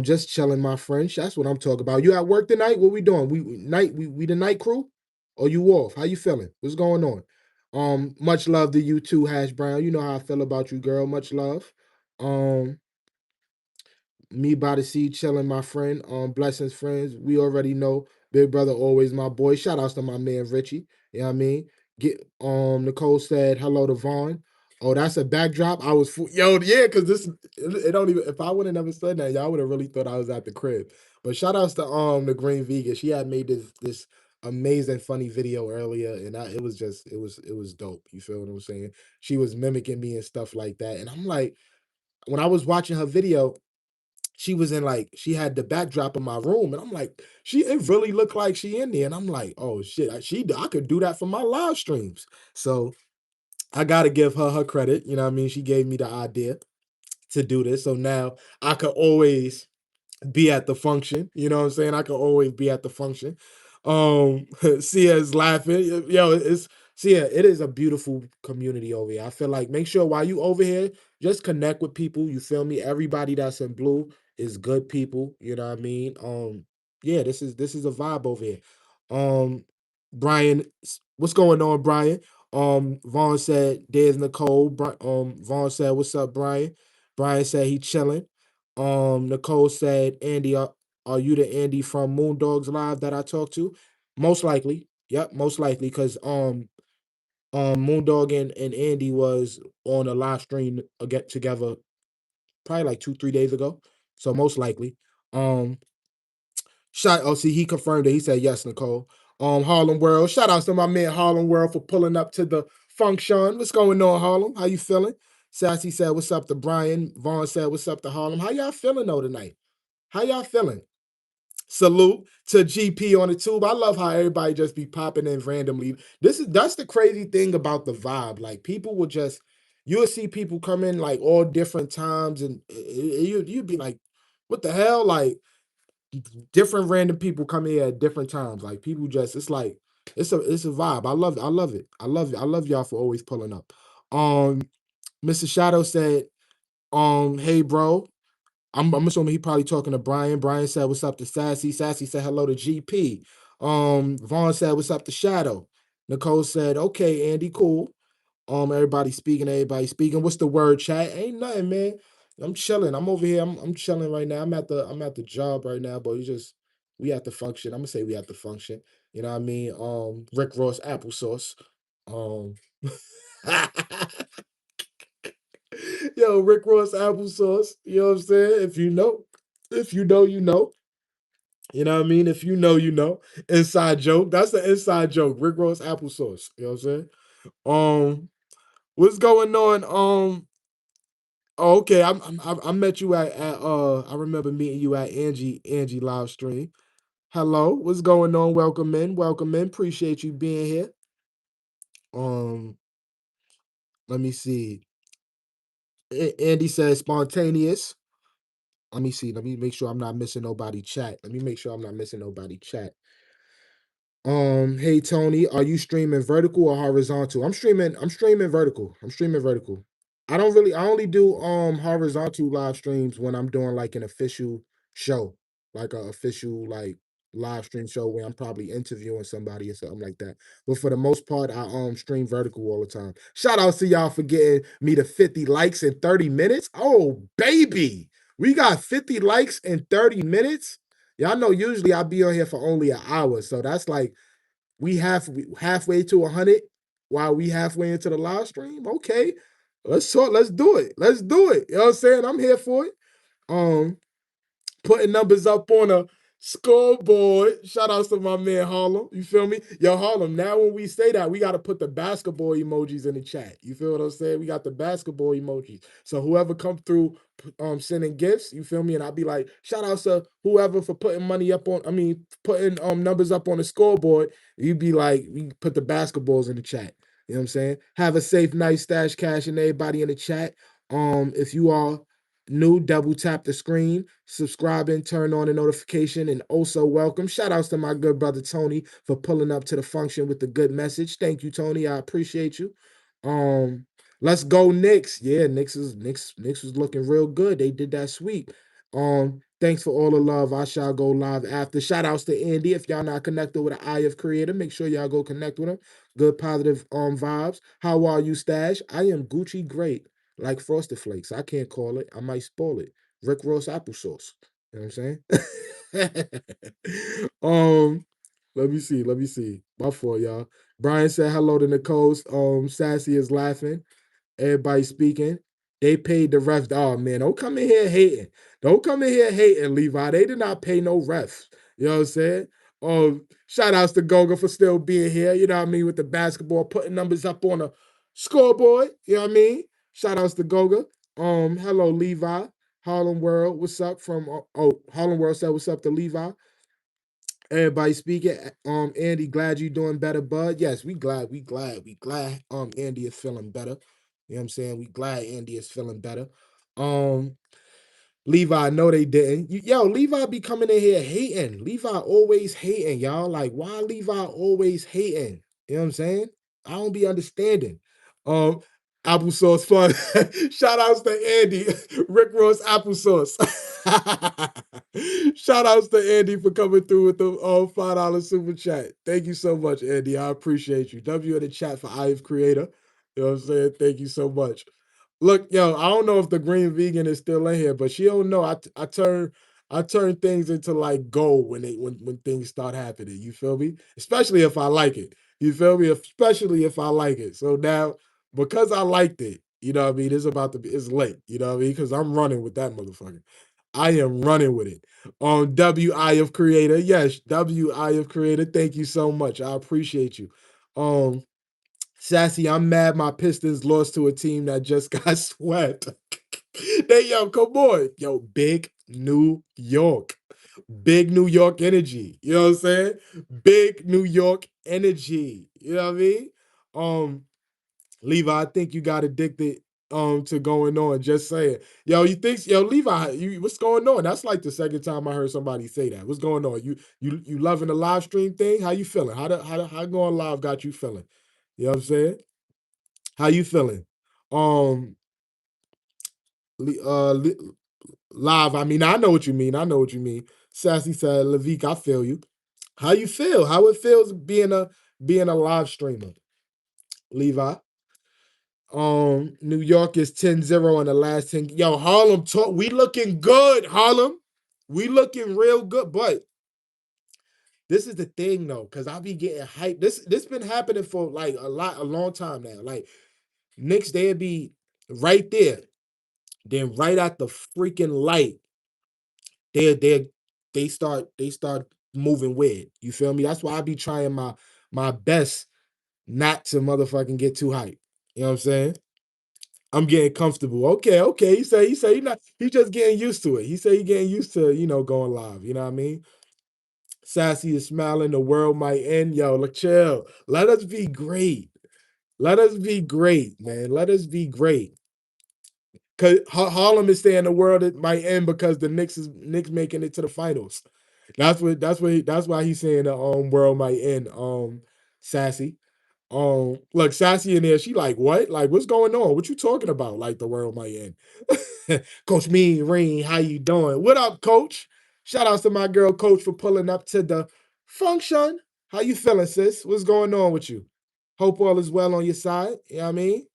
Just chilling, my friend. That's what I'm talking about. You at work tonight? What we doing? We the night crew? Or you off? How you feeling? What's going on? Much love to you too, Hash Brown. You know how I feel about you, girl. Much love. Um, me by the sea chilling, my friend. Blessings, friends. We already know Big Brother always my boy. Shout outs to my man Richie. You know what I mean? Get Nicole said hello to Vaughn. Oh, that's a backdrop. I was yo, yeah, because it don't even if I would have never said that, y'all would have really thought I was at the crib. But shout outs to the Green Vegan. She had made this amazing funny video earlier, and it was just it was dope. You feel what I'm saying? She was mimicking me and stuff like that. And I'm like, when I was watching her video, she was in like she had the backdrop of my room, and I'm like, it really looked like she in there, and I'm like, oh shit, I could do that for my live streams. So I got to give her credit. You know what I mean? She gave me the idea to do this, so now I could always be at the function. You know what I'm saying? I can always be at the function. Sia is laughing. Yo, it's Sia, it is a beautiful community over here. I feel like make sure while you over here, just connect with people. You feel me? Everybody that's in blue is good people. You know what I mean? Yeah, this is a vibe over here. Brian, what's going on, Brian? Vaughn said, "There's Nicole." Vaughn said, "What's up, Brian?" Brian said he chilling. Nicole said, Andy, are you the Andy from Moondogs Live that I talked to? Most likely. Yep, most likely. Because Moondog and Andy was on a live stream get together probably like 2, 3 days ago. So most likely. Um see, he confirmed it. He said yes, Nicole. Harlem World. Shout out to my man Harlem World for pulling up to the function. What's going on, Harlem? How you feeling? Sassy said, "What's up to Brian?" Vaughn said, "What's up to Harlem?" How y'all feeling though tonight? How y'all feeling? Salute to GP on the tube. I love how everybody just be popping in randomly. That's the crazy thing about the vibe. Like people will just you'll see people come in like all different times, and you'd be like, what the hell? Like different random people come here at different times. Like people just it's a vibe. I love it. I love it. I love y'all for always pulling up. Um, Mr. Shadow said, hey bro, I'm assuming he probably talking to Brian. Brian said, "What's up to Sassy?" Sassy said, "Hello to GP." Vaughn said, "What's up to Shadow?" Nicole said, "Okay, Andy, cool." Everybody speaking, everybody speaking. What's the word, chat? Ain't nothing, man. I'm chilling. I'm over here. I'm chilling right now. I'm at the job right now, but you just We at the function. I'm gonna say we at the function. You know what I mean? Rick Ross applesauce. Um Yo, Rick Ross applesauce. You know what I'm saying? If you know, you know. You know what I mean? If you know, you know. Inside joke. That's the inside joke. Rick Ross applesauce. You know what I'm saying? What's going on? Oh, okay. I met you at I remember meeting you at Angie live stream. Hello, what's going on? Welcome in, welcome in. Appreciate you being here. Um, let me see. Andy says spontaneous. Let me see. Let me make sure I'm not missing nobody chat. Let me make sure I'm not missing nobody chat. Hey Tony, are you streaming vertical or horizontal? I'm streaming vertical. I'm streaming vertical. I only do horizontal live streams when I'm doing like an official show, like a official like live stream show where I'm probably interviewing somebody or something like that. But for the most part, I stream vertical all the time. Shout out to y'all for getting me to 50 likes in 30 minutes. Oh baby. We got 50 likes in 30 minutes. Y'all know usually I'll be on here for only an hour. So that's like halfway to 100 while we halfway into the live stream. Okay. Let's do it. Let's do it. You know what I'm saying? I'm here for it. Um, Putting numbers up on a scoreboard. Shout outs to my man Harlem. You feel me? Yo, Harlem, now when we say that, we got to put the basketball emojis in the chat. You feel what I'm saying? We got the basketball emojis. So whoever come through sending gifts, you feel me? And I'll be like, shout outs to whoever for putting money up on, putting numbers up on the scoreboard. You'd be like, we put the basketballs in the chat. You know what I'm saying? Have a safe night, Stash Cash, and everybody in the chat. If you are new, double tap the screen, subscribing, turn on the notification, and also welcome. Shout outs to my good brother Tony for pulling up to the function with the good message. Thank you, Tony. I appreciate you. Um, let's go, Knicks. Yeah, Knicks was looking real good. They did that sweep. Thanks for all the love. I shall go live after. Shout outs to Andy. If y'all not connected with the Eye of Creator, make sure y'all go connect with him. Good positive vibes. How are you, Stash? I am Gucci great like Frosted Flakes. I can't call it. I might spoil it. Rick Ross applesauce. You know what I'm saying? Let me see. Let me see. My fault, y'all. Brian said hello to Nicole's. Sassy is laughing. Everybody speaking. They paid the refs. Oh man, don't come in here hating. Don't come in here hating, Levi. They did not pay no refs. You know what I'm saying? Shout outs to Goga for still being here. You know what I mean? With the basketball, putting numbers up on a scoreboard. You know what I mean? Shout outs to Goga. Hello, Levi. Harlem World, what's up from Harlem World said what's up to Levi. Everybody speaking. Andy, glad you doing better, bud. Yes, we glad. Andy is feeling better. You know what I'm saying? We glad Andy is feeling better. Um, Levi, no, they didn't. Yo, Levi be coming in here hating. Levi always hating, y'all. Like, why Levi always hating? You know what I'm saying? I don't be understanding. Um, Applesauce fun. Shout outs to Andy. Rick Ross applesauce. Shout outs to Andy for coming through with the $5 super chat. Thank you so much, Andy. I appreciate you. W in the chat for IF Creator. You know what I'm saying? Thank you so much. Look, yo, I don't know if the green vegan is still in here, but she don't know. I turn things into like gold when things start happening. You feel me? Especially if I like it. You feel me? Especially if I like it. So now, because I liked it, you know what I mean? It's late. You know what I mean? Because I'm running with that motherfucker. I am running with it. On WI of Creator. Yes, WI of Creator. Thank you so much. I appreciate you. Um, Sassy, I'm mad my Pistons lost to a team that just got swept. Yo, come on. Yo, big New York. Big New York energy. You know what I'm saying? Big New York energy. You know what I mean? Um, Levi, I think you got addicted to going on. Just saying. Yo, Levi, what's going on? That's like the second time I heard somebody say that. What's going on? You loving the live stream thing? How you feeling? How going live got you feeling? You know what I'm saying? How you feeling? Um, live. I mean, I know what you mean. I know what you mean. Sassy said, Levik, I feel you. How you feel? How it feels being a live streamer, Levi? New York is 10-0 in the last 10. Yo, Harlem talk. We looking good, Harlem. We looking real good, but this is the thing though, because I be getting hyped. This been happening for like a long time now. Like Knicks, they'd be right there. Then right at the freaking light, they they start moving weird. You feel me? That's why I be trying my best not to motherfucking get too hyped. You know what I'm saying? I'm getting comfortable. Okay, okay. He say he not he just getting used to it. He say he getting used to, going live. You know what I mean? Sassy is smiling, the world might end. Yo, look, chill. Let us be great. Let us be great, man. Let us be great. Cause Harlem is saying the world might end because the Knicks making it to the finals. That's why he's saying the world might end. Sassy. Look, Sassy in there, she like, what? Like, what's going on? What you talking about? Like the world might end. Coach Mean Rain, how you doing? What up, Coach? Shout out to my girl Coach for pulling up to the function. How you feeling, sis? What's going on with you? Hope all is well on your side. You know what I mean?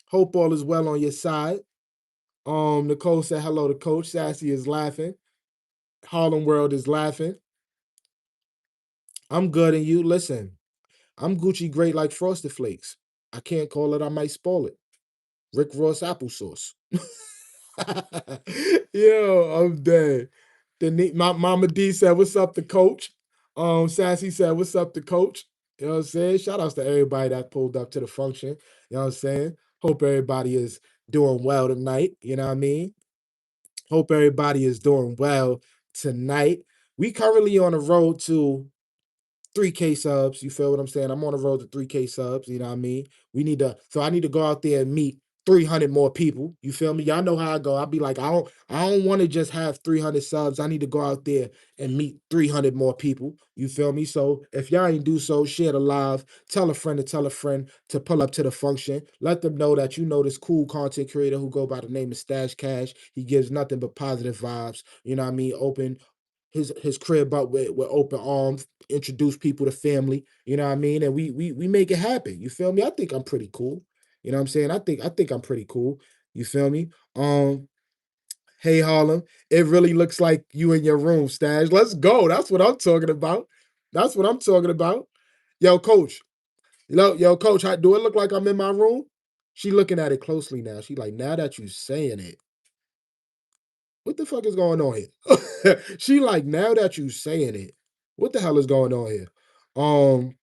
Hope all is well on your side. Nicole said hello to Coach. Sassy is laughing. Harlem World is laughing. I'm good and you. Listen, I'm Gucci great like Frosted Flakes. I can't call it, I might spoil it. Rick Ross applesauce. Yo, I'm dead. My Mama D said, "What's up, the coach?" Sassy said, "What's up, the coach?" You know what I'm saying? Shout outs to everybody that pulled up to the function. You know what I'm saying? Hope everybody is doing well tonight. You know what I mean? Hope everybody is doing well tonight. We currently on the road to 3K subs. You feel what I'm saying? I'm on the road to 3K subs. You know what I mean? So I need to go out there and meet 300 more people. You feel me? Y'all know how I go. I'll be like, I don't want to just have 300 subs. I need to go out there and meet 300 more people. You feel me? So if y'all ain't do so, share the live, tell a friend to tell a friend to pull up to the function. Let them know that you know this cool content creator who go by the name of Stash Cash. He gives nothing but positive vibes. You know what I mean? Open his crib up with open arms, introduce people to family, you know what I mean? And we make it happen. You feel me? I think I'm pretty cool. You know what I'm saying? I think I'm pretty cool. You feel me? Hey Harlem, it really looks like you in your room, Stash. Let's go. That's what I'm talking about. That's what I'm talking about. Yo, coach. Coach, do it look like I'm in my room? She looking at it closely now. She like, now that you saying it, what the fuck is going on here? She like, now that you saying it, what the hell is going on here? Um,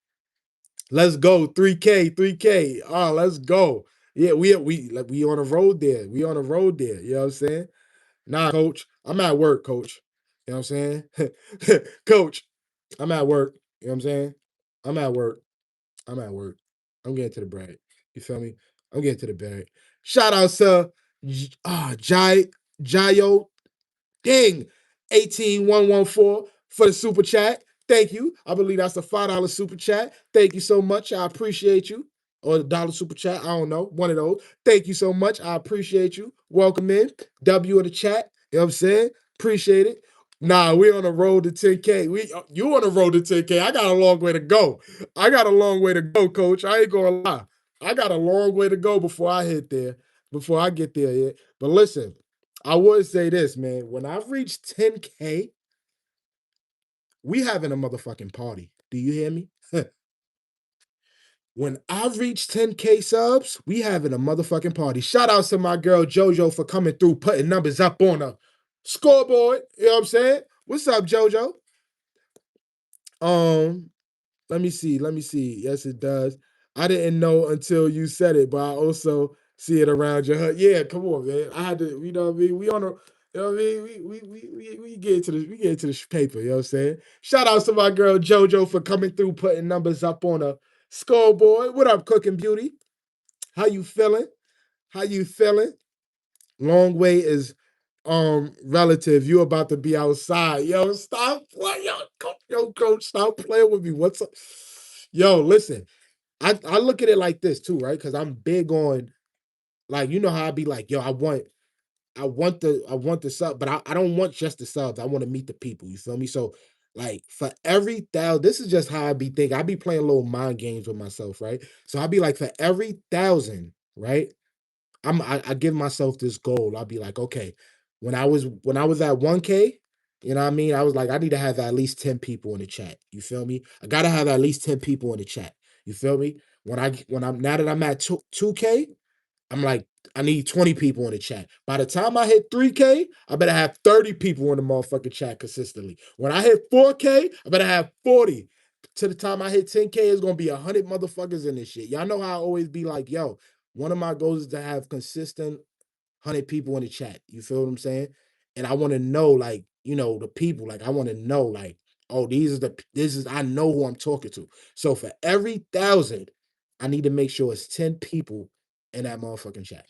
let's go 3K, 3K. Oh, let's go. Yeah, we on the road there. We on the road there. You know what I'm saying? Nah, coach, I'm at work, coach. You know what I'm saying? Coach, I'm at work. You know what I'm saying? I'm at work. I'm at work. I'm getting to the bread. You feel me? I'm getting to the bread. Shout out to Jayo Ding, 18114 for the super chat. Thank you. I believe that's a $5 super chat. Thank you so much. I appreciate you. Or the dollar super chat. I don't know. One of those. Thank you so much. I appreciate you. Welcome in. W in the chat. You know what I'm saying? Appreciate it. Nah, we on the road to 10K. You on the road to 10K. I got a long way to go. I got a long way to go, coach. I ain't gonna lie. I got a long way to go before I hit there. Before I get there, yeah. But listen, I would say this, man. When I've reached 10K, we having a motherfucking party. Do you hear me? When I reach 10K subs, we having a motherfucking party. Shout out to my girl JoJo for coming through, putting numbers up on a scoreboard. You know what I'm saying? What's up, JoJo? Um, Let me see. Let me see. Yes, it does. I didn't know until you said it, but I also see it around your hood. Yeah, come on, man. I had to, you know what I mean? We on a, you know what I mean? We get into this, we get into this paper, you know what I'm saying? Shout out to my girl JoJo for coming through, putting numbers up on a scoreboard. What up, Cooking Beauty? How you feeling? How you feeling? Long way is relative. You about to be outside. Yo, stop playing. Yo, coach, stop playing with me. What's up? Yo, listen. I look at it like this too, right? Because I'm big on like you know how I be like, yo, I want the sub, but I don't want just the subs. I want to meet the people. You feel me? So like for every thousand, this is just how I be thinking. I be playing little mind games with myself, right? So I be like, for every thousand, right? I give myself this goal. I'll be like, okay, when I was at 1K, You know what I mean? I was like, I need to have at least 10 people in the chat. You feel me? I gotta have at least 10 people in the chat. You feel me? When I'm now that I'm at 2K, I'm like, I need 20 people in the chat. By the time I hit 3K, I better have 30 people in the motherfucking chat consistently. When I hit 4K, I better have 40. To the time I hit 10K, it's gonna be 100 motherfuckers in this shit. Y'all know how I always be like, yo, one of my goals is to have consistent 100 people in the chat. You feel what I'm saying? And I want to know, like, the people. Like, I want to know, like, oh, I know who I'm talking to. So for every 1,000, I need to make sure it's 10 people in that motherfucking chat.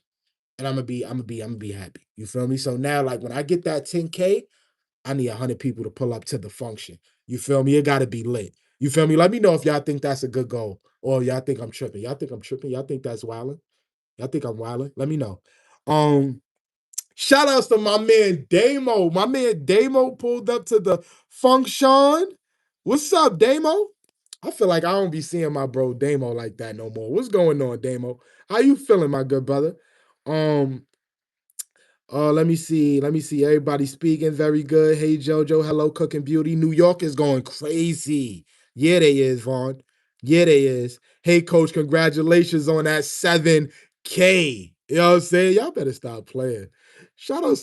And I'm gonna be happy. You feel me? So now, like, when I get that 10K, I need 100 people to pull up to the function. You feel me? It gotta be lit. You feel me? Let me know if y'all think that's a good goal. Or y'all think I'm tripping. Y'all think I'm tripping? Y'all think that's wilding? Y'all think I'm wilding? Let me know. Um, Shout outs to my man Damo. My man Damo pulled up to the function. What's up, Damo? I feel like I don't be seeing my bro Damo like that no more. What's going on, Damo? How you feeling, my good brother? Um, let me see. Let me see. Everybody speaking very good. Hey Jojo, hello, Cooking Beauty. New York is going crazy. Yeah, they is, Vaughn. Yeah, they is. Hey, coach, congratulations on that 7K. You know what I'm saying? Y'all better stop playing. Shout out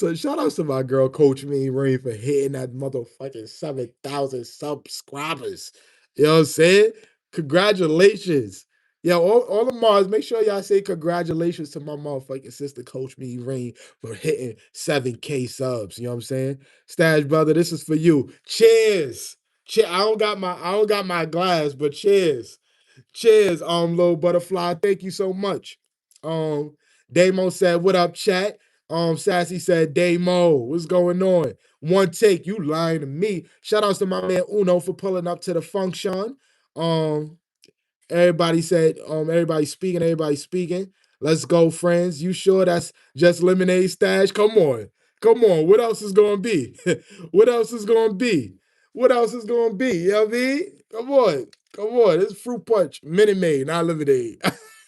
to my girl, Coach Me Rain, for hitting that motherfucking 7,000 subscribers. You know what I'm saying? Congratulations. Yeah, all of Mars, make sure y'all say congratulations to my motherfucking sister, Coach Me Rain, for hitting 7K subs. You know what I'm saying? Stash brother, this is for you. Cheers. I don't got my glass, but cheers. Cheers, little butterfly. Thank you so much. Um, Damo said, what up, chat? Sassy said, Damo, what's going on? One take, you lying to me. Shout outs to my man Uno for pulling up to the function. Um, everybody speaking. Let's go, friends. You sure that's just lemonade stash? Come on. Come on. What else is gonna be? What else is gonna be? What else is gonna be? You know what I mean? Come on. Come on. It's fruit punch. Minute Maid, not lemonade.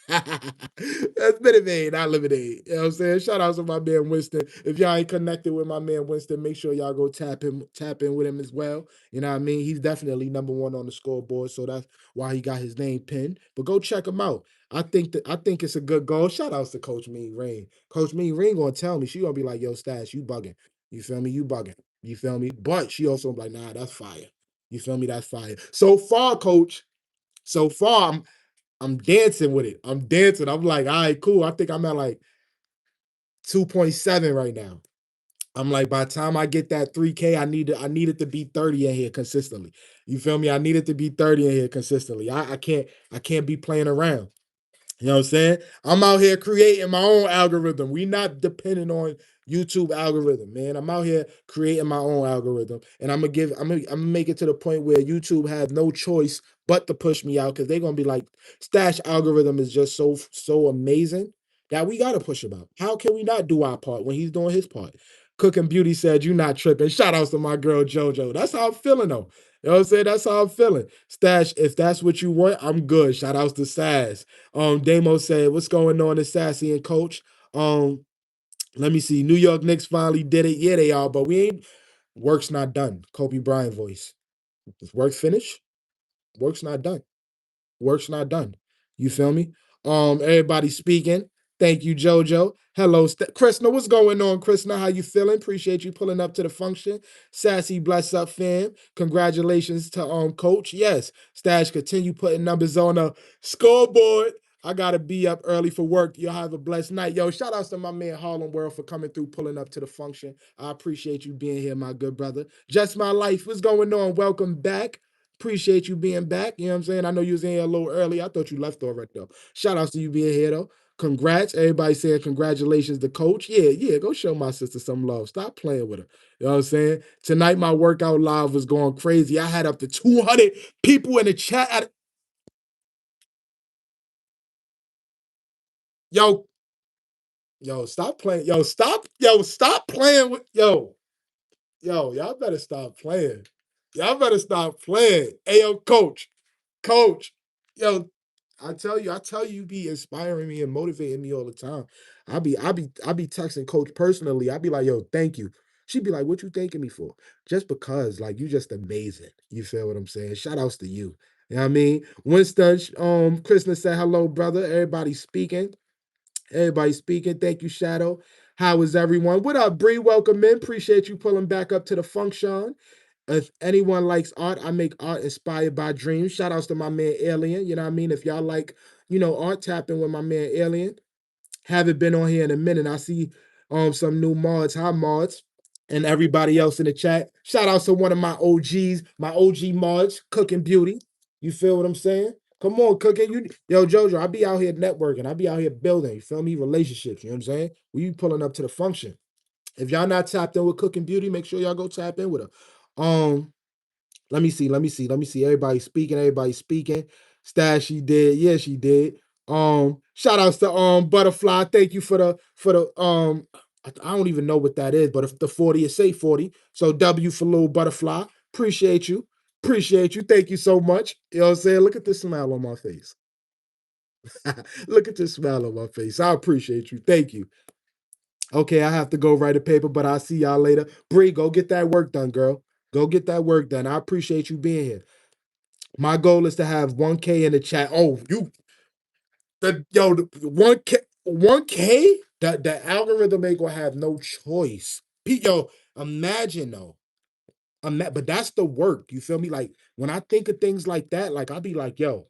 That's Minute Maid, not lemonade. You know what I'm saying? Shout out to my man Winston. If y'all ain't connected with my man Winston, make sure y'all go tap in with him as well. You know what I mean? He's definitely number one on the scoreboard. So that's why he got his name pinned. But go check him out. I think it's a good goal. Shout outs to Coach Mean Rain. Coach Mean Rain gonna tell me, she gonna be like, yo, Stash, you bugging. You feel me? You bugging. You feel me? But she also be like, nah, that's fire. You feel me? That's fire. So far, coach, so far I'm dancing with it. I'm dancing. I'm like, all right, cool. I think I'm at like 2.7 right now. I'm like, by the time I get that 3K, I need it to be 30 in here consistently. You feel me? I need it to be 30 in here consistently. I can't be playing around. You know what I'm saying? I'm out here creating my own algorithm. We not depending on YouTube algorithm, man. I'm out here creating my own algorithm. And I'm gonna make it to the point where YouTube has no choice but to push me out because they're gonna be like, Stash algorithm is just so amazing that we gotta push him out. How can we not do our part when he's doing his part? Cooking Beauty said, you not tripping. Shout outs to my girl JoJo. That's how I'm feeling though. You know what I'm saying? That's how I'm feeling. Stash, if that's what you want, I'm good. Shout outs to Sass. Damo said, what's going on in Sassy and Coach? Let me see. New York Knicks finally did it. Yeah, they are, but we ain't work's not done. Kobe Bryant voice. Is work finished? Work's not done. Work's not done. You feel me? Everybody speaking. Thank you, Jojo. Hello, Krishna. What's going on, Krishna? How you feeling? Appreciate you pulling up to the function. Sassy, bless up, fam. Congratulations to Coach. Yes, Stash, continue putting numbers on the scoreboard. I gotta be up early for work. Y'all have a blessed night. Yo, shout outs to my man Harlem World for coming through, pulling up to the function. I appreciate you being here, my good brother. Just my life. What's going on? Welcome back. Appreciate you being back. You know what I'm saying? I know you was in here a little early. I thought you left already though. Shout outs to you being here though. Congrats. Everybody saying congratulations to coach. Yeah, yeah. Go show my sister some love. Stop playing with her. You know what I'm saying? Tonight my workout live was going crazy. I had up to 200 people in the chat. Yo, stop playing. Stop playing with y'all better stop playing. Y'all better stop playing. Hey, yo, coach, yo, I tell you, you be inspiring me and motivating me all the time. I be texting coach personally. I be like, yo, thank you. She'd be like, "What you thanking me for?" Just because, like, you just amazing. You feel what I'm saying? Shout outs to you. You know what I mean? Winston, Krishna said hello, brother. Everybody speaking. Everybody speaking. Thank you, Shadow. How is everyone? What up, Bree? Welcome in. Appreciate you pulling back up to the function. If anyone likes art, I make art inspired by dreams. Shout outs to my man Alien. You know what I mean? If y'all like, art, tap in with my man Alien. Haven't been on here in a minute. I see some new mods. Hi, mods. And everybody else in the chat. Shout out to one of my OGs, my OG mods, Cooking Beauty. You feel what I'm saying? Come on, Cooking. Yo, Jojo, I be out here networking. I be out here building. You feel me? Relationships. You know what I'm saying? We be pulling up to the function. If y'all not tapped in with Cooking Beauty, make sure y'all go tap in with her. Let me see. Everybody speaking. Everybody speaking. Stash, she did. Yeah, she did. Shout outs to Butterfly. Thank you for the I don't even know what that is, but if the 40 is say 40. So W for little Butterfly. Appreciate you. Appreciate you. Thank you so much. You know what I'm saying? Look at this smile on my face. Look at this smile on my face. I appreciate you. Thank you. Okay, I have to go write a paper, but I'll see y'all later. Bree, go get that work done, girl. Go get that work done. I appreciate you being here. My goal is to have 1K in the chat. Oh, the 1K, the algorithm ain't gonna have no choice. Yo, imagine though. But that's the work. You feel me? Like when I think of things like that, like I'll be like, yo,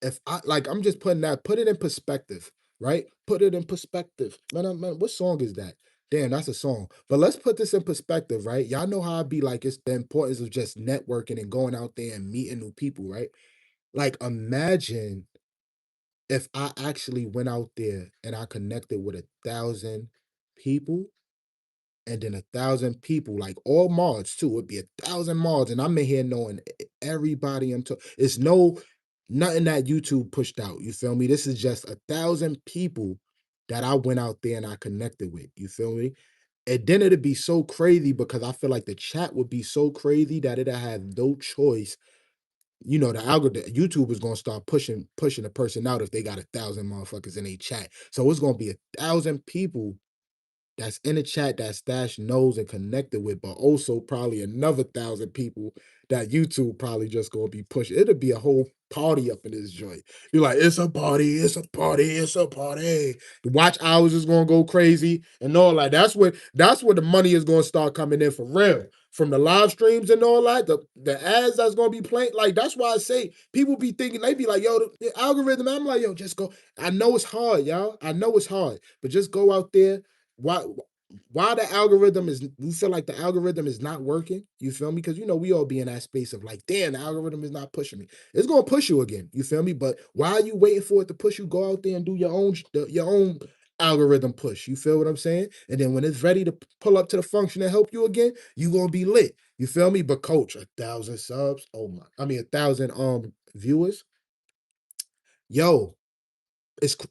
if I like I'm just put it in perspective, right? Put it in perspective. Man, what song is that? Damn, that's a song. But let's put this in perspective, right? Y'all know how I be like, it's the importance of just networking and going out there and meeting new people, right? Like, imagine if I actually went out there and I connected with 1,000 people, and then 1,000 people, like all mods too, it'd be 1,000 mods, and I'm in here knowing everybody. It's nothing that YouTube pushed out. You feel me? This is just 1,000 people that I went out there and I connected with. You feel me? And then it'd be so crazy because I feel like the chat would be so crazy that it'd have no choice. The algorithm, YouTube is gonna start pushing a person out if they got 1,000 motherfuckers in a chat. So it's gonna be 1,000 people that's in the chat that Stash knows and connected with, but also probably another 1,000 people that YouTube probably just gonna be pushing. It'll be a whole party up in this joint. You're like, it's a party, it's a party, it's a party. The watch hours is gonna go crazy and all that. That's where the money is gonna start coming in for real. From the live streams and all that, the ads that's gonna be playing. Like that's why I say people be thinking, they be like, yo, the algorithm. I'm like, yo, just go. I know it's hard, y'all. I know it's hard, but just go out there. Why the algorithm is, we feel like the algorithm is not working? You feel me? Because we all be in that space of like, damn, the algorithm is not pushing me. It's gonna push you again. You feel me? But why are you waiting for it to push you? Go out there and do your own algorithm push. You feel what I'm saying? And then when it's ready to pull up to the function and help you again, you gonna be lit. You feel me? But coach, 1,000 subs. Oh my, I mean 1,000 viewers. Yo,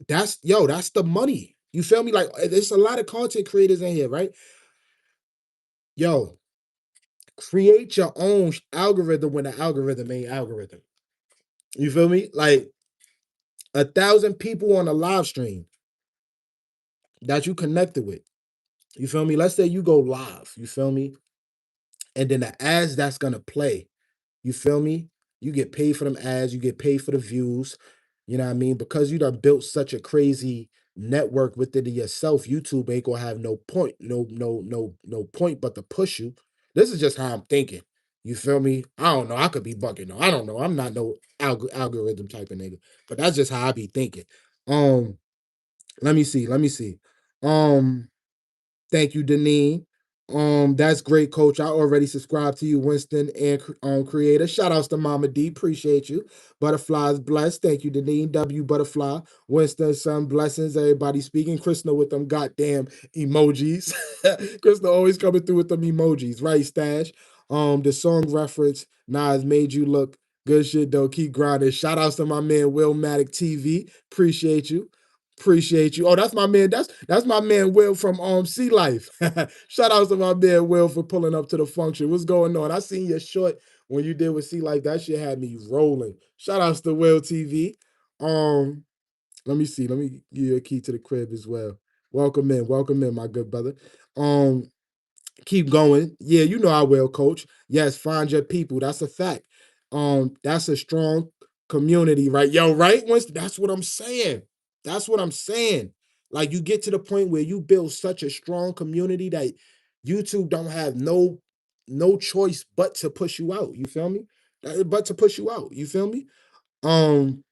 that's the money. You feel me? Like there's a lot of content creators in here, right? Yo, create your own algorithm when the algorithm ain't algorithm. You feel me? Like 1,000 people on a live stream that you connected with. You feel me? Let's say you go live. You feel me? And then the ads that's gonna play. You feel me? You get paid for them ads, you get paid for the views. You know what I mean? Because you done built such a crazy network within yourself, YouTube ain't gonna have no point, no point but to push you. This is just how I'm thinking. You feel me? I don't know. I could be bugging. No, I don't know. I'm not no algorithm type of nigga, but that's just how I be thinking. Um, let me see. Um, Thank you, Deneen. That's great, coach. I already subscribed to you, Winston and creator. Shout outs to Mama D. Appreciate you. Butterflies blessed. Thank you, Deneen. W Butterfly. Winston, some blessings. Everybody speaking. Krishna with them goddamn emojis. Krishna always coming through with them emojis, right, Stash? The song reference, Nas made you look good shit though. Keep grinding. Shout outs to my man Will Matic TV. Appreciate you. Appreciate you. Oh, that's my man. That's my man Will from Sea Life. Shout out to my man Will for pulling up to the function. What's going on? I seen your short when you did with Sea Life. That shit had me rolling. Shout outs to Will TV. Um, Let me see. Let me give you a key to the crib as well. Welcome in, my good brother. Um, Keep going. Yeah, you know I will, coach. Yes, find your people. That's a fact. That's a strong community, right? Yo, right? Winston, that's what I'm saying. That's what I'm saying. Like you get to the point where you build such a strong community that YouTube don't have no choice but to push you out. You feel me? But to push you out. You feel me? Um,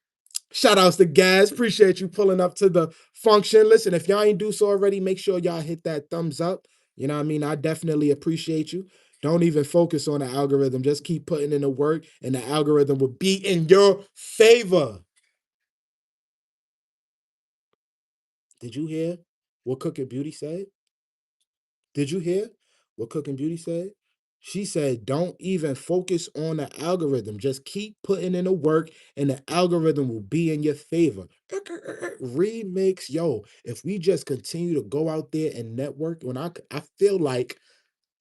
Shout outs to Gaz. Appreciate you pulling up to the function. Listen, if y'all ain't do so already, make sure y'all hit that thumbs up. You know what I mean? I definitely appreciate you. Don't even focus on the algorithm. Just keep putting in the work, and the algorithm will be in your favor. Did you hear what Cooking Beauty said? Did you hear what Cooking Beauty said? She said, don't even focus on the algorithm. Just keep putting in the work, and the algorithm will be in your favor. Remix, yo. If we just continue to go out there and network, I feel like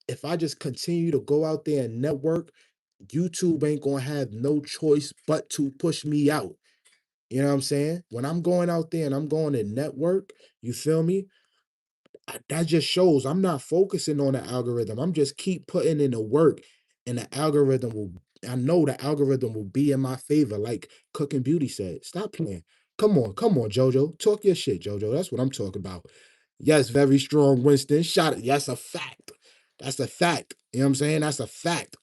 if I just continue to go out there and network, YouTube ain't gonna have no choice but to push me out. You know what I'm saying? When I'm going out there and I'm going to network, you feel me? That just shows I'm not focusing on the algorithm. I'm just keep putting in the work, and the algorithm will. I know the algorithm will be in my favor, like Cooking Beauty said. Stop playing. Come on, Jojo. Talk your shit, Jojo. That's what I'm talking about. Yes, very strong, Winston. Shot it. That's a fact. That's a fact. You know what I'm saying? That's a fact.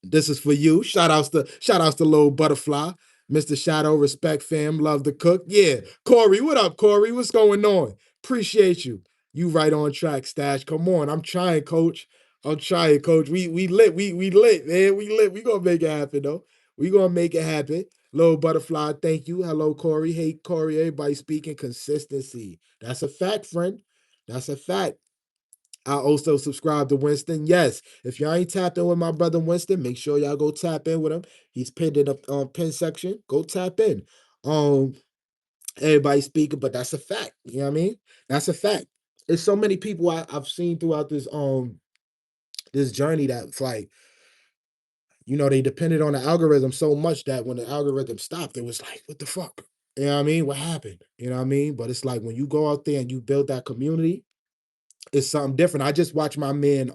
This is for you. Shout outs to Little Butterfly. Mr. Shadow, respect fam, love the cook. Yeah. Corey, what up, Corey? What's going on? Appreciate you. You right on track, Stash. Come on. I'm trying, coach. I'm trying, coach. We lit. We lit, man. We lit. We gonna make it happen, though. We gonna make it happen. Little Butterfly, thank you. Hello, Corey. Hey, Corey. Everybody speaking consistency. That's a fact, friend. That's a fact. I also subscribe to Winston. Yes, if y'all ain't tapped in with my brother Winston, make sure y'all go tap in with him. He's pinned in the pin section. Go tap in. Um, Everybody speaking, but that's a fact. You know what I mean? That's a fact. There's so many people I've seen throughout this journey that's like, they depended on the algorithm so much that when the algorithm stopped, it was like, what the fuck? You know what I mean? What happened? You know what I mean? But it's like when you go out there and you build that community, it's something different. I just watched my man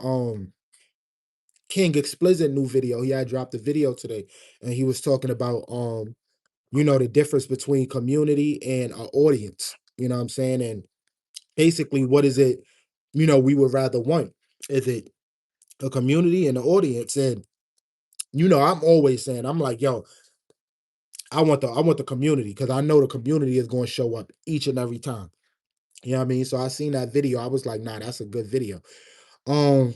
King Explicit new video. He had dropped a video today, and he was talking about the difference between community and an audience. You know what I'm saying? And basically, what is it, we would rather want? Is it a community and an audience? And I'm always saying, I'm like, yo, I want the community because I know the community is going to show up each and every time. You know what I mean? So I seen that video. I was like, nah, that's a good video. Um,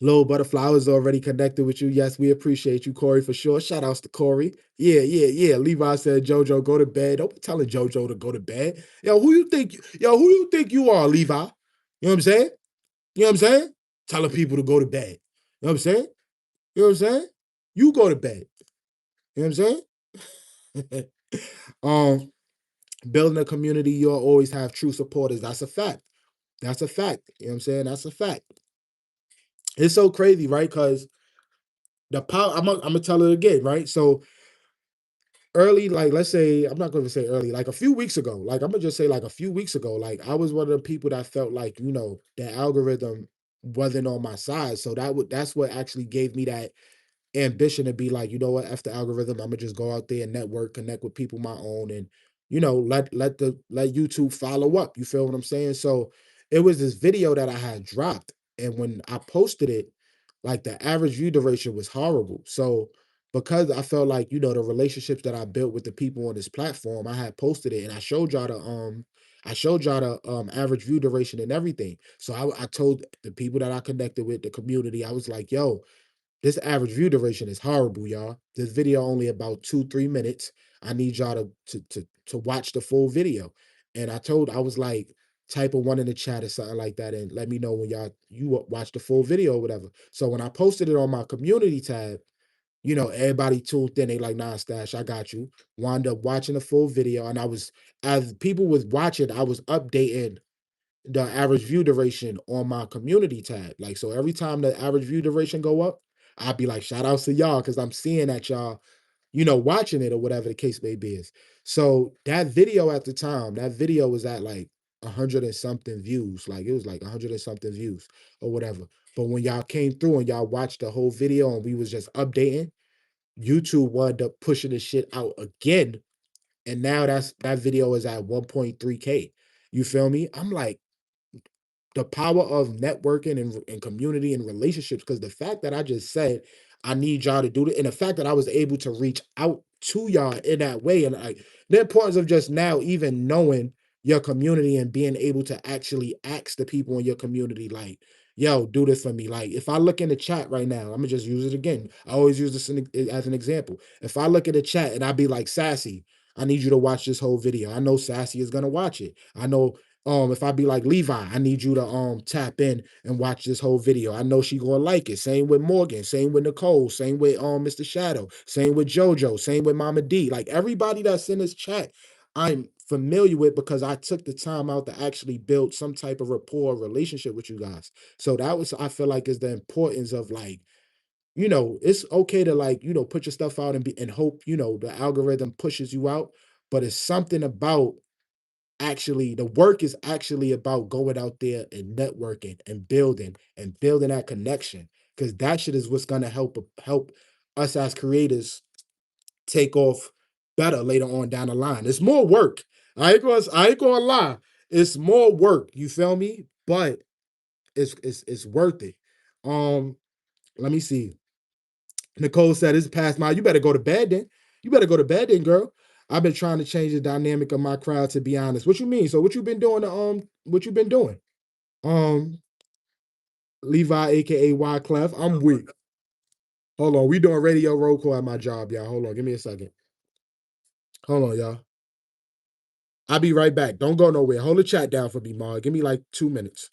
Little Butterfly is already connected with you. Yes, we appreciate you, Corey, for sure. Shout outs to Corey. Yeah, yeah, yeah. Levi said, JoJo, go to bed. Don't be telling JoJo to go to bed. Who you think you are, Levi? You know what I'm saying? You know what I'm saying? Telling people to go to bed. You know what I'm saying? You know what I'm saying? You go to bed. You know what I'm saying? um, Building a community, you'll always have true supporters. That's a fact. That's a fact. You know what I'm saying? That's a fact. It's so crazy, right? Because the power, I'm gonna tell it again, right? So early, like let's say, I'm not gonna say early, like a few weeks ago, like I'm gonna just say like a few weeks ago, like I was one of the people that felt like, the algorithm wasn't on my side. So that's what actually gave me that ambition to be like, you know what, after algorithm, I'm gonna just go out there and network, connect with people my own, and let YouTube follow up. You feel what I'm saying? So it was this video that I had dropped, and when I posted it, like the average view duration was horrible. So because I felt like, the relationships that I built with the people on this platform, I had posted it and I showed y'all the average view duration and everything. So I told the people that I connected with, the community, I was like, yo, this average view duration is horrible, y'all. This video only about 2-3 minutes. I need y'all to watch the full video. And I was like, type of one in the chat or something like that, and let me know when you watch the full video or whatever. So when I posted it on my community tab, everybody tuned in. They like, nah, Stash, I got you. Wound up watching the full video, and as people was watching, I was updating the average view duration on my community tab. Like, so every time the average view duration go up, I'd be like, shout outs to y'all, because I'm seeing that y'all, watching it or whatever the case may be is. So that video at the time, that video was at like 100 and something views. Like it was like 100 and something views or whatever. But when y'all came through and y'all watched the whole video and we was just updating, YouTube wound up pushing the shit out again. And now that video is at 1.3K. You feel me? I'm like, the power of networking and community and relationships. Because the fact that I just said I need y'all to do it, and the fact that I was able to reach out to y'all in that way, and like the importance of just now even knowing your community and being able to actually ask the people in your community, like, yo, do this for me. Like, if I look in the chat right now, I'm gonna just use it again. I always use this as an example. If I look at the chat and I be like, Sassy, I need you to watch this whole video. I know Sassy is gonna watch it. I know if I be like Levi, I need you to tap in and watch this whole video. I know she gonna like it. Same with Morgan, same with Nicole, same with Mr. Shadow, same with JoJo, same with Mama D. Like everybody that's in this chat, I'm familiar with because I took the time out to actually build some type of rapport relationship with you guys. So that was, I feel like, is the importance of like, it's okay to like, put your stuff out and be and hope, the algorithm pushes you out. But it's something about actually the work is actually about going out there and networking and building that connection, because that shit is what's going to help us as creators take off better later on down the line. It's more work. I ain't gonna lie, it's more work, you feel me, but it's worth it. Let me see. Nicole said it's past my, you better go to bed then. You better go to bed then, girl. I've been trying to change the dynamic of my crowd, to be honest. What you mean? So what you been doing what you been doing? Um Levi, aka Wyclef. I'm weak. Hold on. We doing radio roll call at my job, y'all. Hold on. Give me a second. Hold on, y'all. I'll be right back. Don't go nowhere. Hold the chat down for me, Ma. Give me like 2 minutes.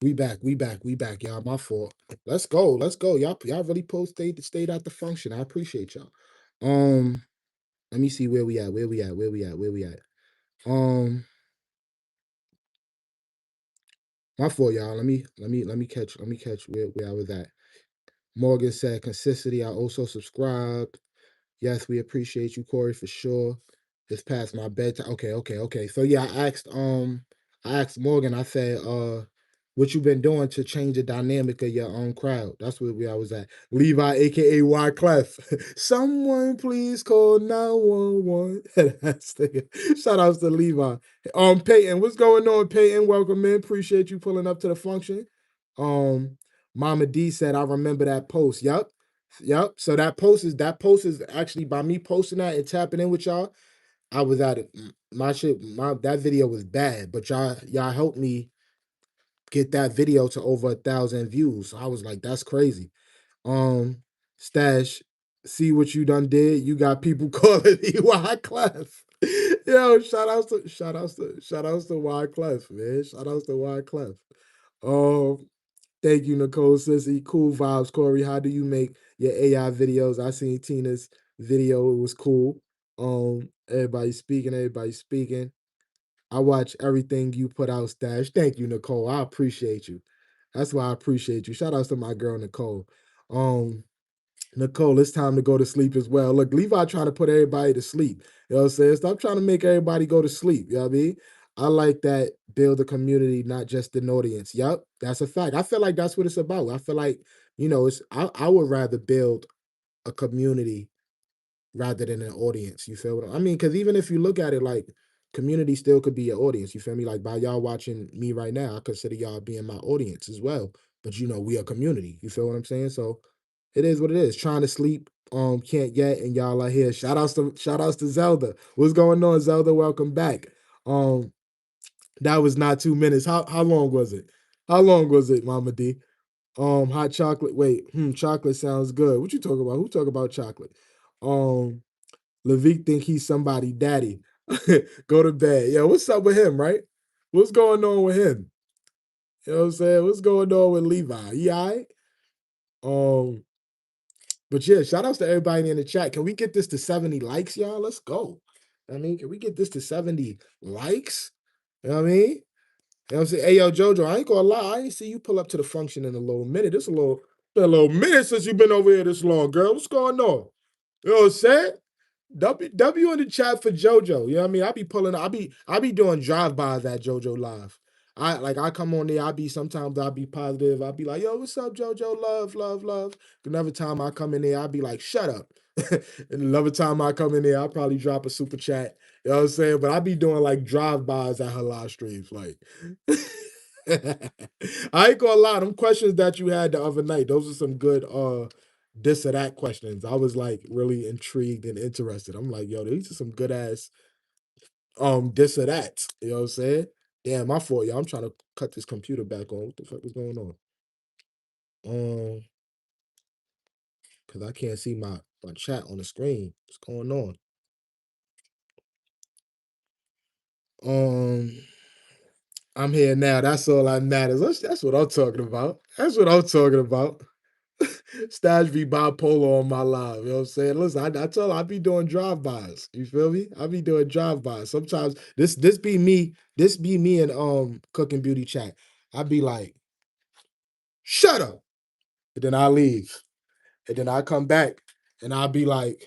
We back, y'all. My fault. Let's go. Let's go. Y'all really stayed at the function. I appreciate y'all. Um, Let me see where we at. Where we at? Um, my fault, y'all. Let me catch where I was at. Morgan said consistency. I also subscribed. Yes, we appreciate you, Corey, for sure. It's past my bedtime. Okay. So yeah, I asked Morgan, I said, what you been doing to change the dynamic of your own crowd? That's where I was at. Levi, aka Wyclef. Someone please call 911. Shout outs to Levi. Peyton, what's going on, Peyton? Welcome in. Appreciate you pulling up to the function. Um, Mama D said, I remember that post. Yep. So that post is actually by me posting that and tapping in with y'all. I was at it. My that video was bad, but y'all helped me get that video to over 1,000 views. So I was like, that's crazy. Um, Stash, see what you done did. You got people calling me Wyclef. Yo, shout outs to Wyclef, man. Shout outs to Wyclef. Um, Thank you, Nicole Sissy. Cool vibes, Corey. How do you make your AI videos? I seen Tina's video. It was cool. Everybody speaking. I watch everything you put out, Stash. Thank you, Nicole. I appreciate you. That's why I appreciate you. Shout outs to my girl, Nicole. Um, Nicole, it's time to go to sleep as well. Look, Levi trying to put everybody to sleep. You know what I'm saying? Stop trying to make everybody go to sleep. You know what I mean? I like that build a community, not just an audience. Yep, that's a fact. I feel like that's what it's about. I feel like, I would rather build a community rather than an audience. You feel what I mean? Because even if you look at it like community still could be your audience. You feel me? Like by y'all watching me right now, I consider y'all being my audience as well. but we a community. You feel what I'm saying? So it is what it is. Trying to sleep, can't get, and y'all are here. Shout outs to Zelda. What's going on, Zelda? Welcome back. Um, that was not 2 minutes. How long was it? How long was it, Mama D? Hot chocolate. Wait, chocolate sounds good. What you talking about? Who talk about chocolate? Um, Levique think he's somebody daddy. Go to bed. Yeah, what's up with him, right? What's going on with him? You know what I'm saying? What's going on with Levi? He all right? Um, but yeah, shout outs to everybody in the chat. Can we get this to 70 likes, y'all? Let's go. I mean, can we get this to 70 likes? You know what I mean? You know what I'm saying? Hey, yo, Jojo, I ain't gonna lie. I ain't see you pull up to the function in a little minute. It's a little minute since you've been over here this long, girl. What's going on? You know what I'm saying? W in the chat for JoJo. You know what I mean? I be doing drive-bys at JoJo Live. I come on there, sometimes I'll be positive. I'll be like, yo, what's up, JoJo? Love, love, love. Another time I come in there, I'll be like, shut up. And another time I come in there, I'll probably drop a super chat. You know what I'm saying? But I be doing like drive-bys at her live streams. Like I ain't gonna lie, them questions that you had the other night, those are some good this or that questions. I was like really intrigued and interested. I'm like, yo, these are some good ass this or that. You know what I'm saying? Damn, my fault, y'all. I'm trying to cut this computer back on. What the fuck is going on? Because I can't see my chat on the screen. What's going on? I'm here now. That's all that matters. That's what I'm talking about. That's what I'm talking about. Stash be bipolar on my live. You know what I'm saying? Listen, I tell her I be doing drive-bys. You feel me? I be doing drive-bys. Sometimes this be me and cooking beauty chat. I be like, shut up. And then I leave. And then I come back and I'll be like,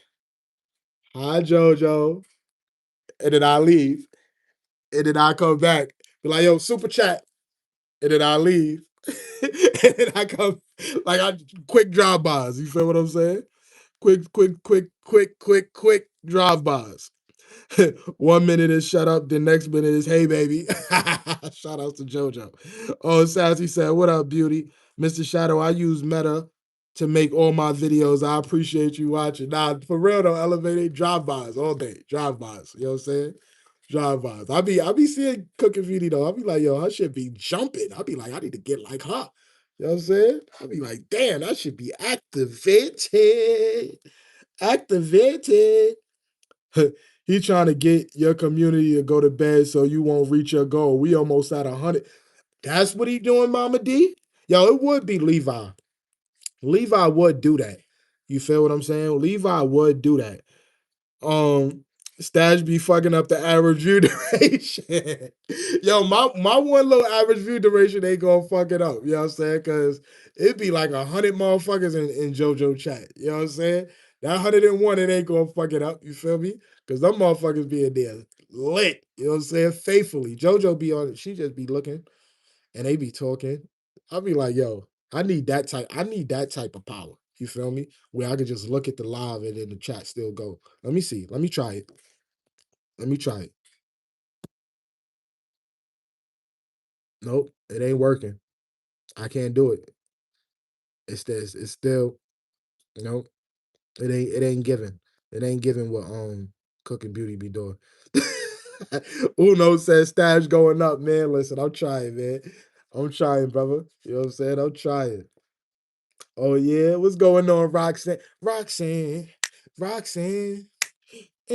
hi Jojo. And then I leave. And then I come back. Be like, yo, super chat. And then I leave. And then I come like I quick drive-bys. You feel what I'm saying? Quick drive-bys. 1 minute is shut up, the next minute is hey baby. Shout out to JoJo. Oh, Sassy said, what up, beauty? Mr. Shadow, I use Meta to make all my videos. I appreciate you watching. Nah, for real though, elevated drive-bys all day. Drive-bys. You know what I'm saying? Drive-bys. I be seeing Cooking Beauty though. I'll be like, yo, her shit be jumping. I'll be like, I need to get like her. You know what I'm saying? I'll be like, damn, that should be activated. Activated. He trying to get your community to go to bed so you won't reach your goal. We almost at 100. That's what he doing, Mama D? Yo, it would be Levi. Levi would do that. You feel what I'm saying? Levi would do that. Stash be fucking up the average view duration. Yo, my one little average view duration ain't gonna fuck it up. You know what I'm saying? Cause it'd be like 100 motherfuckers in JoJo chat. You know what I'm saying? That 101, it ain't gonna fuck it up. You feel me? Cause them motherfuckers be in there lit. You know what I'm saying? Faithfully. JoJo be on it. She just be looking and they be talking. I'll be like, yo, I need that type of power. You feel me? Where I could just look at the live and then the chat still go. Let me see. Let me try it. Let me try it. Nope, it ain't working. I can't do it. It's this. It's still nope. It ain't giving. It ain't giving what Cooking Beauty be doing. Uno says stash going up, man. Listen, I'm trying, man. I'm trying, brother. You know what I'm saying? I'm trying. Oh yeah, what's going on, Roxanne? Roxanne. I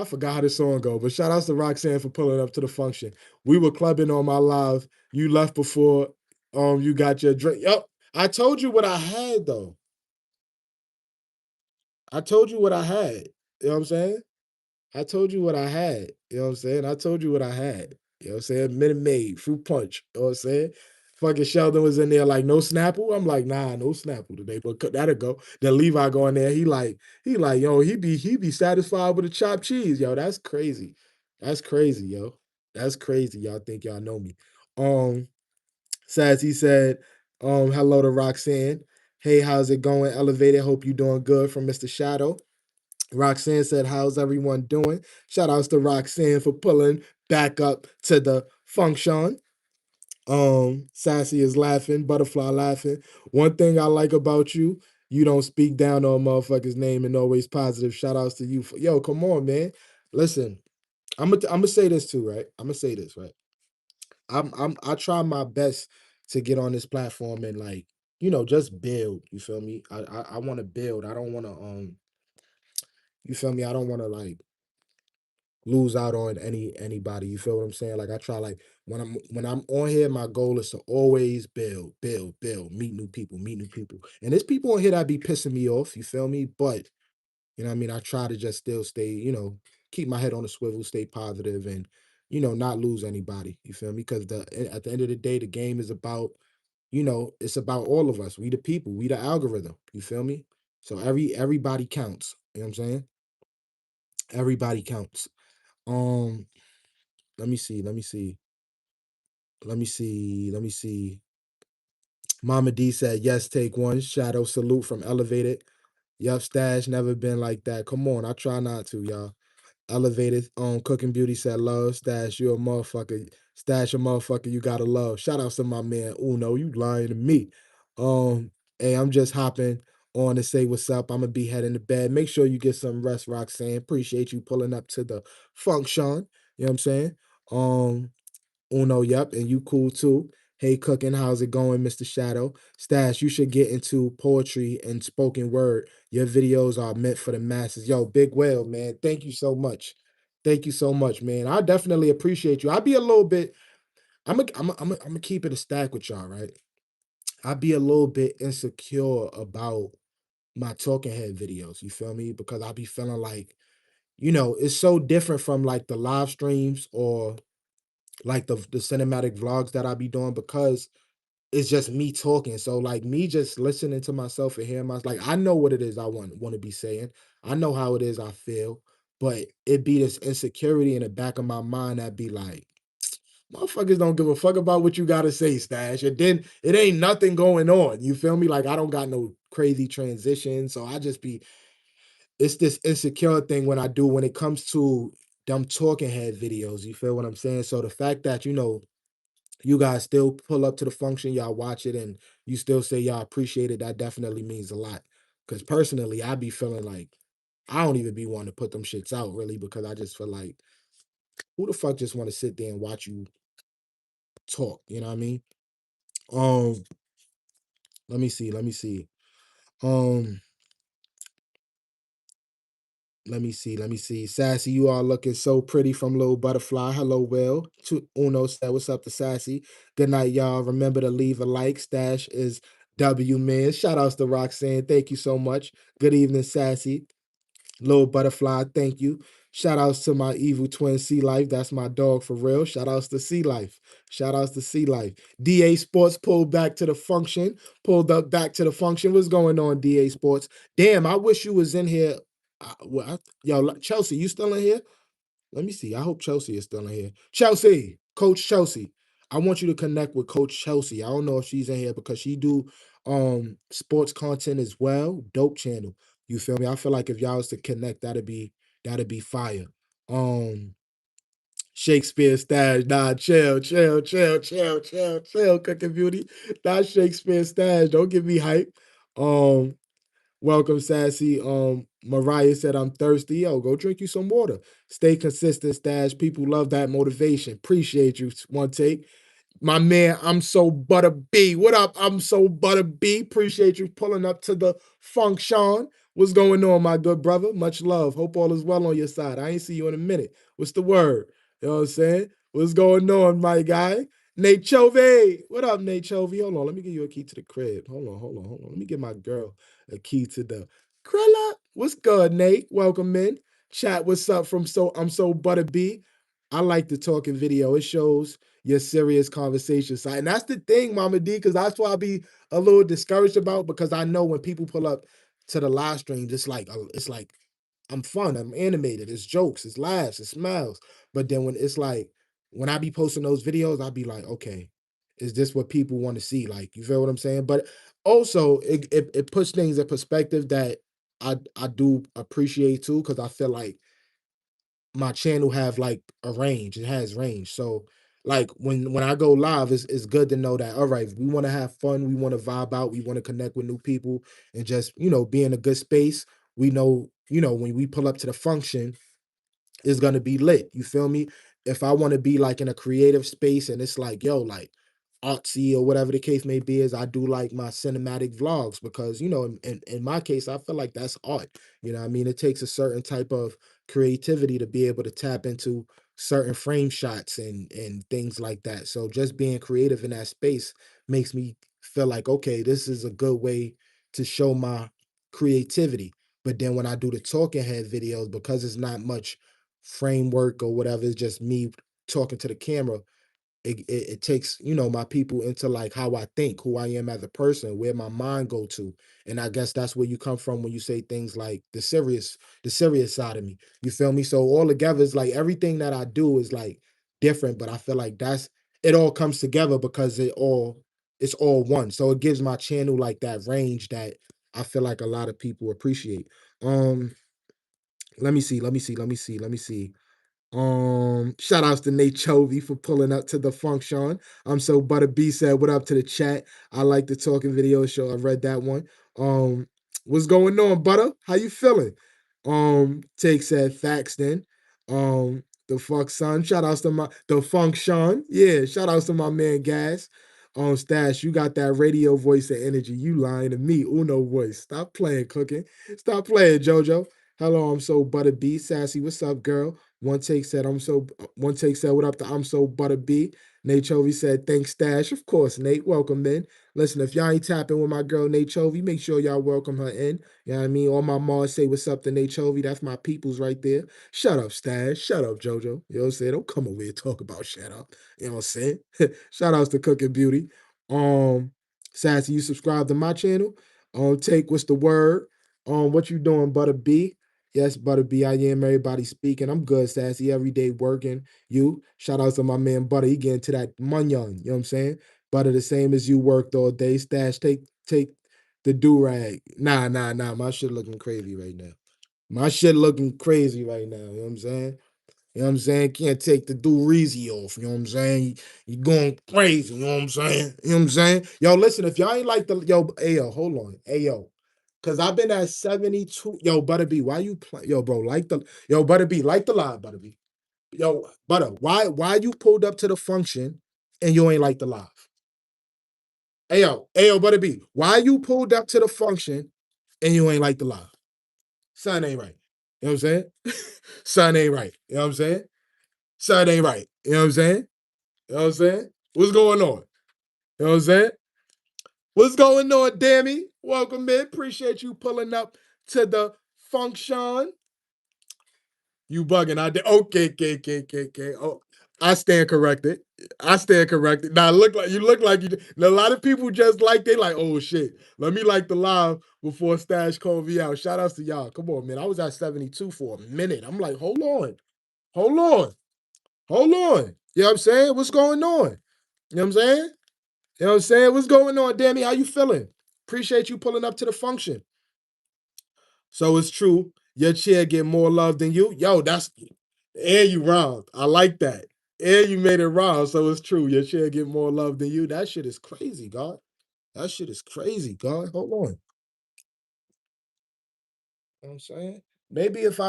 forgot how this song go, but shout outs to Roxanne for pulling up to the function. We were clubbing on my live. You left before you got your drink. Yup. I told you what I had though. I told you what I had. You know what I'm saying? I told you what I had. You know what I'm saying? I told you what I had. You know what I'm saying? Minute Maid, fruit punch. You know what I'm saying? Fucking Sheldon was in there like no Snapple. I'm like, nah, no Snapple today, but that'll go. Then Levi go in there. He like, yo, he be satisfied with a chopped cheese. Yo, that's crazy. That's crazy, yo. That's crazy. Y'all think y'all know me. Sassy said, hello to Roxanne. Hey, how's it going? Elevated. Hope you doing good from Mr. Shadow. Roxanne said, how's everyone doing? Shout outs to Roxanne for pulling back up to the function. Sassy is laughing, Butterfly laughing. One thing I like about you, you don't speak down on motherfuckers' name and always positive. Shout outs to you. Yo, come on, man. Listen, I'm gonna say this too, right? I'm gonna say this, right? I try my best to get on this platform and like, just build. You feel me? I want to build. I don't want to you feel me? I don't want to like lose out on anybody. You feel what I'm saying? Like I try like when I'm on here, my goal is to always build, meet new people, meet new people. And there's people on here that be pissing me off, you feel me? But you know what I mean? I try to just still stay, keep my head on the swivel, stay positive and not lose anybody. You feel me? Because at the end of the day, the game is about, it's about all of us. We the people, we the algorithm. You feel me? So everybody counts. You know what I'm saying? Everybody counts. Um, let me see. Let me see. Mama D said, yes, take one. Shadow salute from Elevated. Yup, Stash never been like that. Come on, I try not to, y'all. Elevated Cooking Beauty said, love, Stash, you a motherfucker. Stash a motherfucker, you gotta love. Shout out to my man Uno, you lying to me. Hey, I'm just hopping on to say what's up. I'm gonna be heading to bed. Make sure you get some rest, Roxanne. Appreciate you pulling up to the function. You know what I'm saying? Uno, yep, and you cool too. Hey, cooking, how's it going, Mr. Shadow? Stash, you should get into poetry and spoken word. Your videos are meant for the masses. Yo, Big Whale, man, thank you so much. Thank you so much, man. I definitely appreciate you. I'll be a little bit. I'm gonna keep it a stack with y'all, right? I'll be a little bit insecure about my talking head videos. You feel me? Because I'll be feeling like, it's so different from like the live streams or like the cinematic vlogs that I be doing because it's just me talking. So like me just listening to myself and hearing like I know what it is I want to be saying. I know how it is I feel, but it be this insecurity in the back of my mind that be like, motherfuckers don't give a fuck about what you gotta say, Stash. And then it ain't nothing going on. You feel me? Like I don't got no crazy transition. So I just be it's this insecure thing when it comes to them talking head videos. You feel what I'm saying? So the fact that, you guys still pull up to the function, y'all watch it, and you still say y'all appreciate it, that definitely means a lot. Because personally, I be feeling like I don't even be wanting to put them shits out really because I just feel like who the fuck just want to sit there and watch you talk? You know what I mean? Um, let me see. Um, let me see. Sassy, you are looking so pretty from Little Butterfly. Hello, Will. Uno said, what's up to Sassy? Good night, y'all. Remember to leave a like. Stash is W man. Shout outs to Roxanne. Thank you so much. Good evening, Sassy. Little Butterfly, thank you. Shout outs to my evil twin, Sea Life. That's my dog for real. Shout outs to Sea Life. Shout outs to Sea Life. DA Sports pulled back to the function. Pulled up back to the function. What's going on, DA Sports? Damn, I wish you was in here. Yo, Chelsea, you still in here? Let me see. I hope Chelsea is still in here. Chelsea, Coach Chelsea. I want you to connect with Coach Chelsea. I don't know if she's in here because she do sports content as well. Dope channel. You feel me? I feel like if y'all was to connect, that'd be fire. Um Shakespeare stash. Nah, chill, cooking beauty. Not Shakespeare stash. Don't give me hype. Um Welcome, Sassy. Mariah said, I'm thirsty. Yo, go drink you some water. Stay consistent, Stash. People love that motivation. Appreciate you. One take. My man, I'm so butter B. What up? I'm so butter B. Appreciate you pulling up to the function. What's going on, my good brother? Much love. Hope all is well on your side. I ain't see you in a minute. What's the word? You know what I'm saying? What's going on, my guy? Nate Chovey. What up, Nate Chovey? Hold on. Let me give you a key to the crib. Hold on. Let me get my girl a key to the Krilla. What's good, Nate? Welcome in. Chat, what's up from I'm so butter B. I like the talking video. It shows your serious conversation side. And that's the thing, Mama D, because that's what I'll be a little discouraged about because I know when people pull up to the live streams, it's like I'm fun, I'm animated, it's jokes, it's laughs, it's smiles. But then when I be posting those videos, I'll be like, okay, is this what people want to see? Like, you feel what I'm saying? But also it puts things in perspective that I do appreciate too, because I feel like my channel have like a range. It has range. So like when I go live, it's good to know that all right, we want to have fun, we want to vibe out, we want to connect with new people and just, be in a good space. We know, when we pull up to the function, is gonna be lit. You feel me? If I want to be like in a creative space and it's like, yo, like artsy or whatever the case may be, is I do like my cinematic vlogs because in my case, I feel like that's art. You know what I mean? It takes a certain type of creativity to be able to tap into certain frame shots and things like that. So just being creative in that space makes me feel like, okay, this is a good way to show my creativity. But then when I do the talking head videos, because it's not much framework or whatever, it's just me talking to the camera. It takes my people into like how I think, who I am as a person, where my mind go to, and I guess that's where you come from when you say things like the serious side of me. You feel me? So all together, it's like everything that I do is like different, but I feel like that's it all comes together because it's all one. So it gives my channel like that range that I feel like a lot of people appreciate. Um, let me see. Shout outs to Nate Chovy for pulling up to the function. So Butter B said, "What up to the chat? I like the talking video show. I read that one. Um, what's going on, Butter? How you feeling?" Take said facts then. The fuck son. Shout outs to the function. Yeah, shout outs to my man Gas. Stash, you got that radio voice and energy. You lying to me. Uno voice. Stop playing, cooking. Stop playing, JoJo. Hello, I'm so Butter B. Sassy, what's up, girl? One take said, what up to I'm so Butter B. Nate Chovy said, thanks, Stash. Of course, Nate. Welcome in. Listen, if y'all ain't tapping with my girl Nate Chovy, make sure y'all welcome her in. You know what I mean? All my moms say what's up to Nate Chovy. That's my peoples right there. Shut up, Stash. Shut up, JoJo. You know what I'm saying? Don't come over here and talk about shut up. You know what I'm saying? Shout outs to Cooking Beauty. Um, Sassy, you subscribe to my channel. Take what's the word? What you doing, Butter B? Yes, Butter B, I am everybody speaking. I'm good, Sassy, every day working. You, shout out to my man Butter. He getting to that money, you know what I'm saying? Butter, the same as you worked all day. Stash, take the do-rag. Nah. My shit looking crazy right now. My shit looking crazy right now. You know what I'm saying? You know what I'm saying? Can't take the do-reezy off. You know what I'm saying? You going crazy. You know what I'm saying? You know what I'm saying? Yo, listen, if y'all ain't like the yo, hold on. Yo. Cause I've been at 72. Yo, Butter B, why you play? Yo, bro, Butter B, like the live, Butter B. Yo, Butter, why you pulled up to the function and you ain't like the live? Yo, Butter B, why you pulled up to the function and you ain't like the live? Son ain't right. You know what I'm saying? Son ain't right. You know what I'm saying? Son ain't right. You know what I'm saying? You know what I'm saying? What's going on? You know what I'm saying? What's going on, Dammy? Welcome in. Appreciate you pulling up to the function. You bugging. I did. Okay. Oh, I stand corrected. I stand corrected. Now look like you. Now, a lot of people just like they like. Oh shit. Let me like the live before Stash called me out. Shout outs to y'all. Come on, man. I was at 72 for a minute. I'm like, hold on, hold on, hold on. You know what I'm saying? What's going on? You know what I'm saying? You know what I'm saying? What's going on, Danny? How you feeling? Appreciate you pulling up to the function. So it's true. Your chair get more love than you. Yo, and you round. I like that. And you made it round. So it's true. Your chair get more love than you. That shit is crazy, God. That shit is crazy, God. Hold on. You know what I'm saying? Maybe if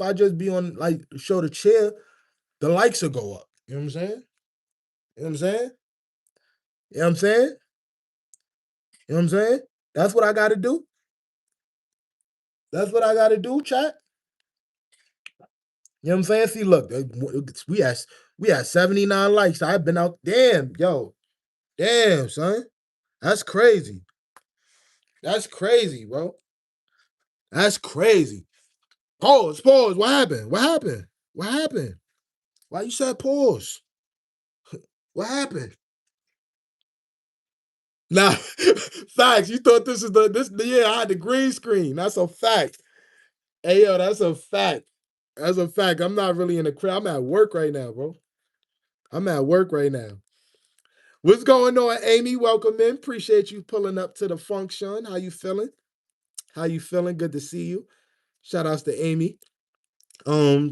I just be on like show the chair, the likes will go up. You know what I'm saying? You know what I'm saying? You know what I'm saying? You know what I'm saying? That's what I gotta do. That's what I gotta do, chat. You know what I'm saying? See, look, we had 79 likes. I've been out. Damn, yo. Damn, son. That's crazy. That's crazy, bro. That's crazy. Pause. What happened? What happened? What happened? Why you said pause? What happened? Nah, facts. You thought this is yeah, I had the green screen. That's a fact. Hey yo, that's a fact. That's a fact. I'm not really in the crowd. I'm at work right now, bro. I'm at work right now. What's going on, Amy? Welcome in. Appreciate you pulling up to the function. How you feeling? How you feeling? Good to see you. Shout outs to Amy. Um,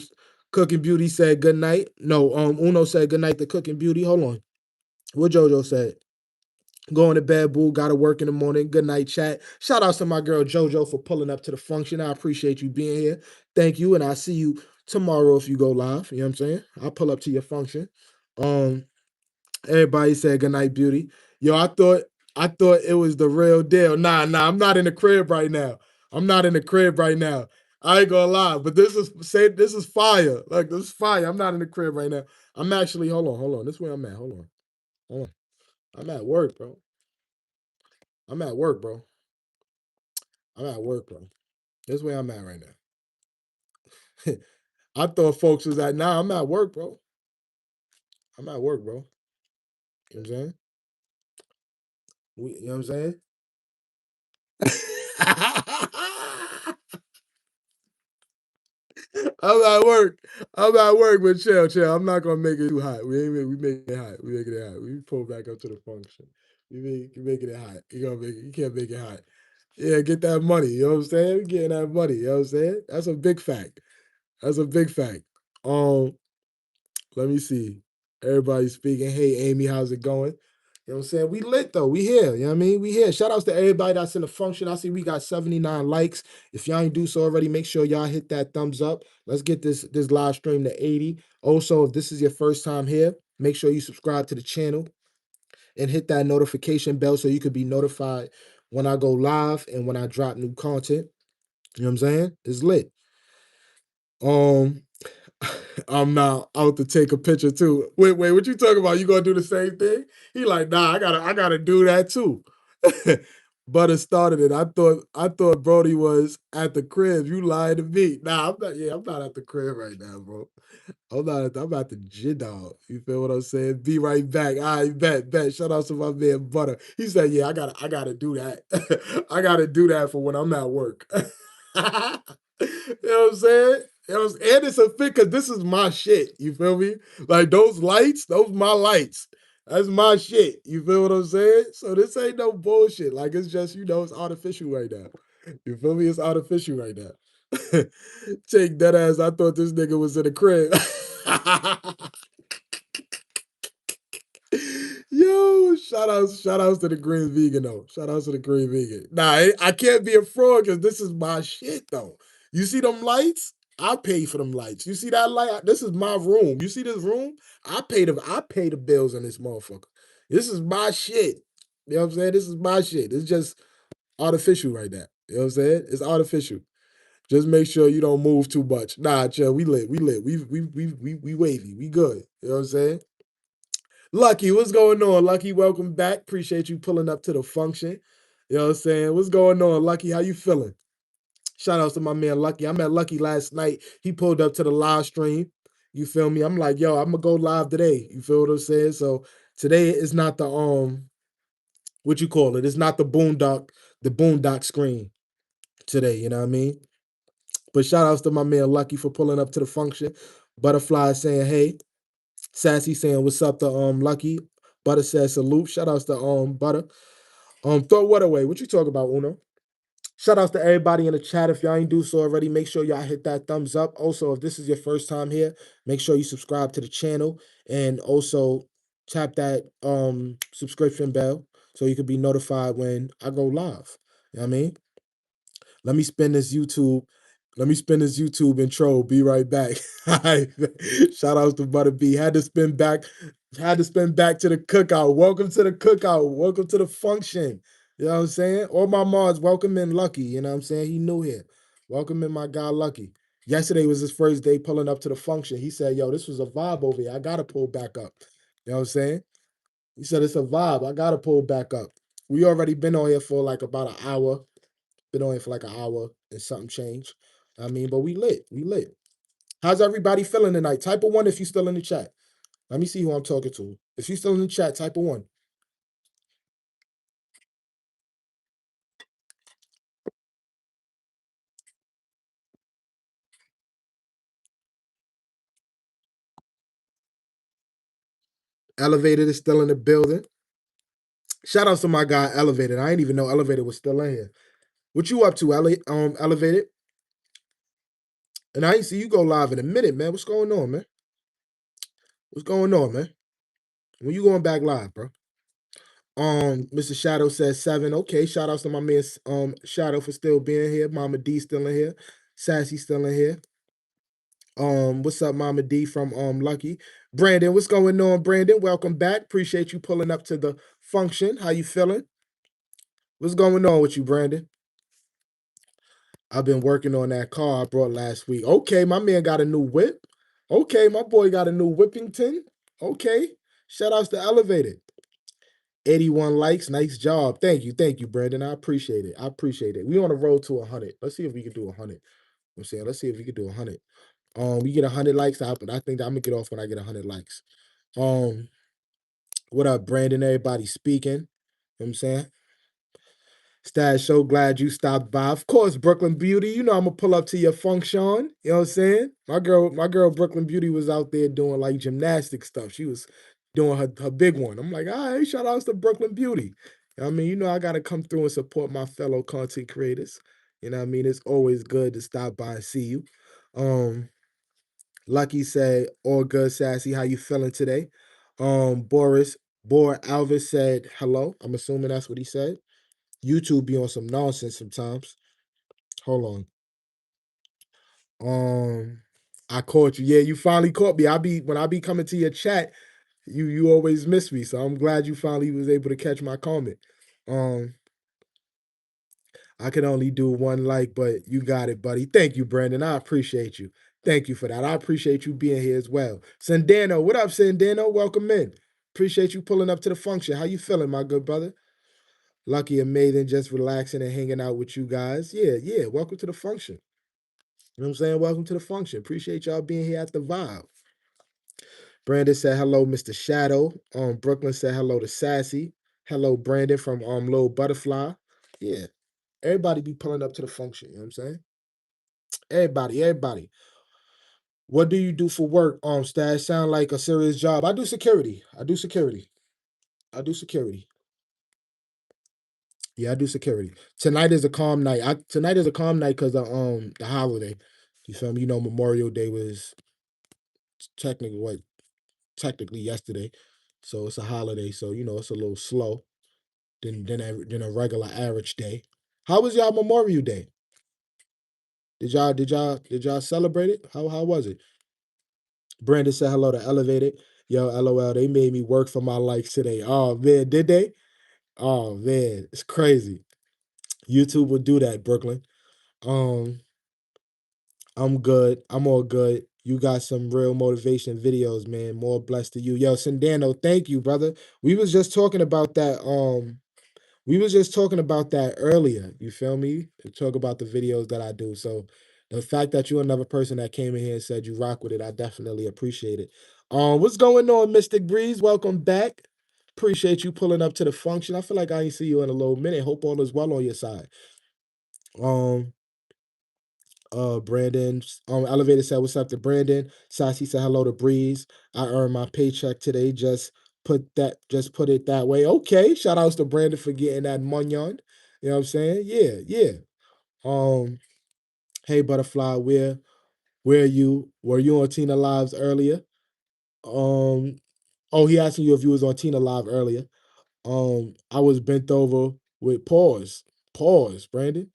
Cooking Beauty said good night. No, Uno said good night to Cooking Beauty. Hold on. What JoJo said? Going to bed, boo. Got to work in the morning. Good night, chat. Shout out to my girl JoJo for pulling up to the function. I appreciate you being here. Thank you, and I'll see you tomorrow if you go live. You know what I'm saying? I'll pull up to your function. Everybody said good night, beauty. Yo, I thought it was the real deal. Nah, I'm not in the crib right now. I'm not in the crib right now. I ain't gonna lie, but this is fire. Like this is fire. I'm not in the crib right now. I'm actually hold on. This is where I'm at. Hold on. I'm at work, bro. I'm at work, bro. I'm at work, bro. This is where I'm at right now. I thought folks was at nah, I'm at work, bro. I'm at work, bro. You know what I'm saying? You know what I'm saying? I'm at work. I'm at work, but chill. I'm not gonna make it too hot. We make it hot. We making it hot. We pull back up to the function. Making it hot. You can't make it hot. Yeah, get that money. You know what I'm saying? We getting that money. You know what I'm saying? That's a big fact. That's a big fact. Um, Let me see. Everybody speaking. Hey, Amy, how's it going? You know what I'm saying? We lit though. We here. You know what I mean? We here. Shout outs to everybody that's in the function. I see we got 79 likes. If y'all ain't do so already, make sure y'all hit that thumbs up. Let's get this live stream to 80. Also, if this is your first time here, make sure you subscribe to the channel and hit that notification bell so you could be notified when I go live and when I drop new content. You know what I'm saying? It's lit. Um, I'm now out to take a picture too. Wait, what you talking about? You gonna do the same thing? He like, nah, I gotta do that too. Butter started it. I thought Brody was at the crib. You lied to me. Nah, I'm not at the crib right now, bro. I'm at the gym dog. You feel what I'm saying? Be right back. I bet. Shout out to my man Butter. He said, yeah, I gotta do that. I gotta do that for when I'm at work. You know what I'm saying? And it's a fit because this is my shit. You feel me? Like those lights, those my lights. That's my shit. You feel what I'm saying? So this ain't no bullshit. Like it's just, it's artificial right now. You feel me? It's artificial right now. Take that ass. I thought this nigga was in the crib. Yo, shout outs to the green vegan though. Shout outs to the green vegan. Nah, I can't be a fraud because this is my shit though. You see them lights? I pay for them lights. You see that light? This is my room. You see this room? I pay the bills on this motherfucker. This is my shit. You know what I'm saying? This is my shit. It's just artificial right now. You know what I'm saying? It's artificial. Just make sure you don't move too much. Nah, chill. We lit. We wavy. We good. You know what I'm saying? Lucky, what's going on? Lucky, welcome back. Appreciate you pulling up to the function. You know what I'm saying? What's going on, Lucky? How you feeling? Shout out to my man Lucky. I met Lucky last night. He pulled up to the live stream. You feel me? I'm like, yo, I'm gonna go live today. You feel what I'm saying? So today is not the what you call it? It's not the boondock screen today, you know what I mean? But shout outs to my man Lucky for pulling up to the function. Butterfly saying hey. Sassy saying what's up to Lucky. Butter says salute. Shout outs to Butter. Throw what away? What you talking about, Uno? Shout outs to everybody in the chat. If y'all ain't do so already, make sure y'all hit that thumbs up. Also, if this is your first time here, make sure you subscribe to the channel and also tap that subscription bell so you can be notified when I go live. You know what I mean? Let me spin this YouTube. Let me spin this YouTube intro. Be right back. Shout outs to Butter B. Had to spin back to the cookout. Welcome to the cookout. Welcome to the function. You know what I'm saying? All my mods, welcome in Lucky. You know what I'm saying? He new here. Welcome in my guy Lucky. Yesterday was his first day pulling up to the function. He said, yo, this was a vibe over here. I gotta pull back up. You know what I'm saying? He said it's a vibe. I gotta pull back up. We already been on here for like about an hour. Been on it for like an hour and something change. I mean, but we lit. We lit. How's everybody feeling tonight? Type of one if you're still in the chat. Let me see who I'm talking to. If you're still in the chat, type of one. Elevated is still in the building. Shout out to my guy Elevated. I didn't even know Elevated was still in here. What you up to, Elevated? And I ain't see you go live in a minute, man. What's going on, man? What's going on, man? When you going back live, bro? Mr. Shadow says 7. Okay, shout outs to my man Shadow for still being here. Mama D still in here. Sassy still in here. What's up, Mama D from Lucky? Brandon, what's going on, Brandon? Welcome back. Appreciate you pulling up to the function. How you feeling? What's going on with you, Brandon? I've been working on that car I brought last week. Okay, my man got a new whip. Okay, my boy got a new Whippington. Okay. Shout outs to Elevated. 81 likes. Nice job. Thank you, Brandon. I appreciate it. I appreciate it. We on the road to 100. Let's see if we can do 100. I'm saying, let's see if we can do 100. We get 100 likes out, but I think I'm gonna get off when I get 100 likes. Um, what up, Brandon? Everybody speaking. You know what I'm saying? Stash, so glad you stopped by. Of course, Brooklyn Beauty. You know I'm gonna pull up to your function. You know what I'm saying? My girl Brooklyn Beauty was out there doing like gymnastic stuff. She was doing her big one. I'm like, all right, shout outs to Brooklyn Beauty. You know what I mean, I gotta come through and support my fellow content creators. You know what I mean? It's always good to stop by and see you. Lucky said, all good, Sassy. How you feeling today? Boris Alvis said hello. I'm assuming that's what he said. YouTube be on some nonsense sometimes. Hold on. I caught you. Yeah, you finally caught me. When I be coming to your chat, you always miss me. So I'm glad you finally was able to catch my comment. I can only do one like, but you got it, buddy. Thank you, Brandon. I appreciate you. Thank you for that. I appreciate you being here as well. Sandano, what up, Sandano? Welcome in. Appreciate you pulling up to the function. How you feeling, my good brother? Lucky, amazing, just relaxing and hanging out with you guys. Yeah. Welcome to the function. You know what I'm saying? Welcome to the function. Appreciate y'all being here at the Vibe. Brandon said hello, Mr. Shadow. Brooklyn said hello to Sassy. Hello, Brandon from Little Butterfly. Yeah. Everybody be pulling up to the function, you know what I'm saying? Everybody. What do you do for work? Stash sound like a serious job. I do security. Yeah, I do security. Tonight is a calm night. Tonight is a calm night because of the holiday. You feel me? Memorial Day was technically what technically yesterday. So it's a holiday. So it's a little slow than a regular average day. How was y'all Memorial Day? Did y'all celebrate it? How was it? Brandon said hello to Elevated. Yo, LOL, they made me work for my likes today. Oh man, did they? Oh man, it's crazy. YouTube will do that, Brooklyn. Um, I'm good. I'm all good. You got some real motivation videos, man. More blessed to you. Yo, Sandano, thank you, brother. We was just talking about that. We was just talking about that earlier. You feel me? To talk about the videos that I do. So the fact that you're another person that came in here and said you rock with it, I definitely appreciate it. What's going on, Mystic Breeze? Welcome back. Appreciate you pulling up to the function. I feel like I ain't see you in a little minute. Hope all is well on your side. Um, Brandon, Elevator said, what's up to Brandon? Sassy said hello to Breeze. I earned my paycheck today. Just put it that way. Okay. Shout outs to Brandon for getting that munyon. You know what I'm saying? Yeah. Um, hey Butterfly, where you were you on Tina Lives earlier? Um, oh, he asking you if you was on Tina Live earlier. I was bent over with pause, Brandon.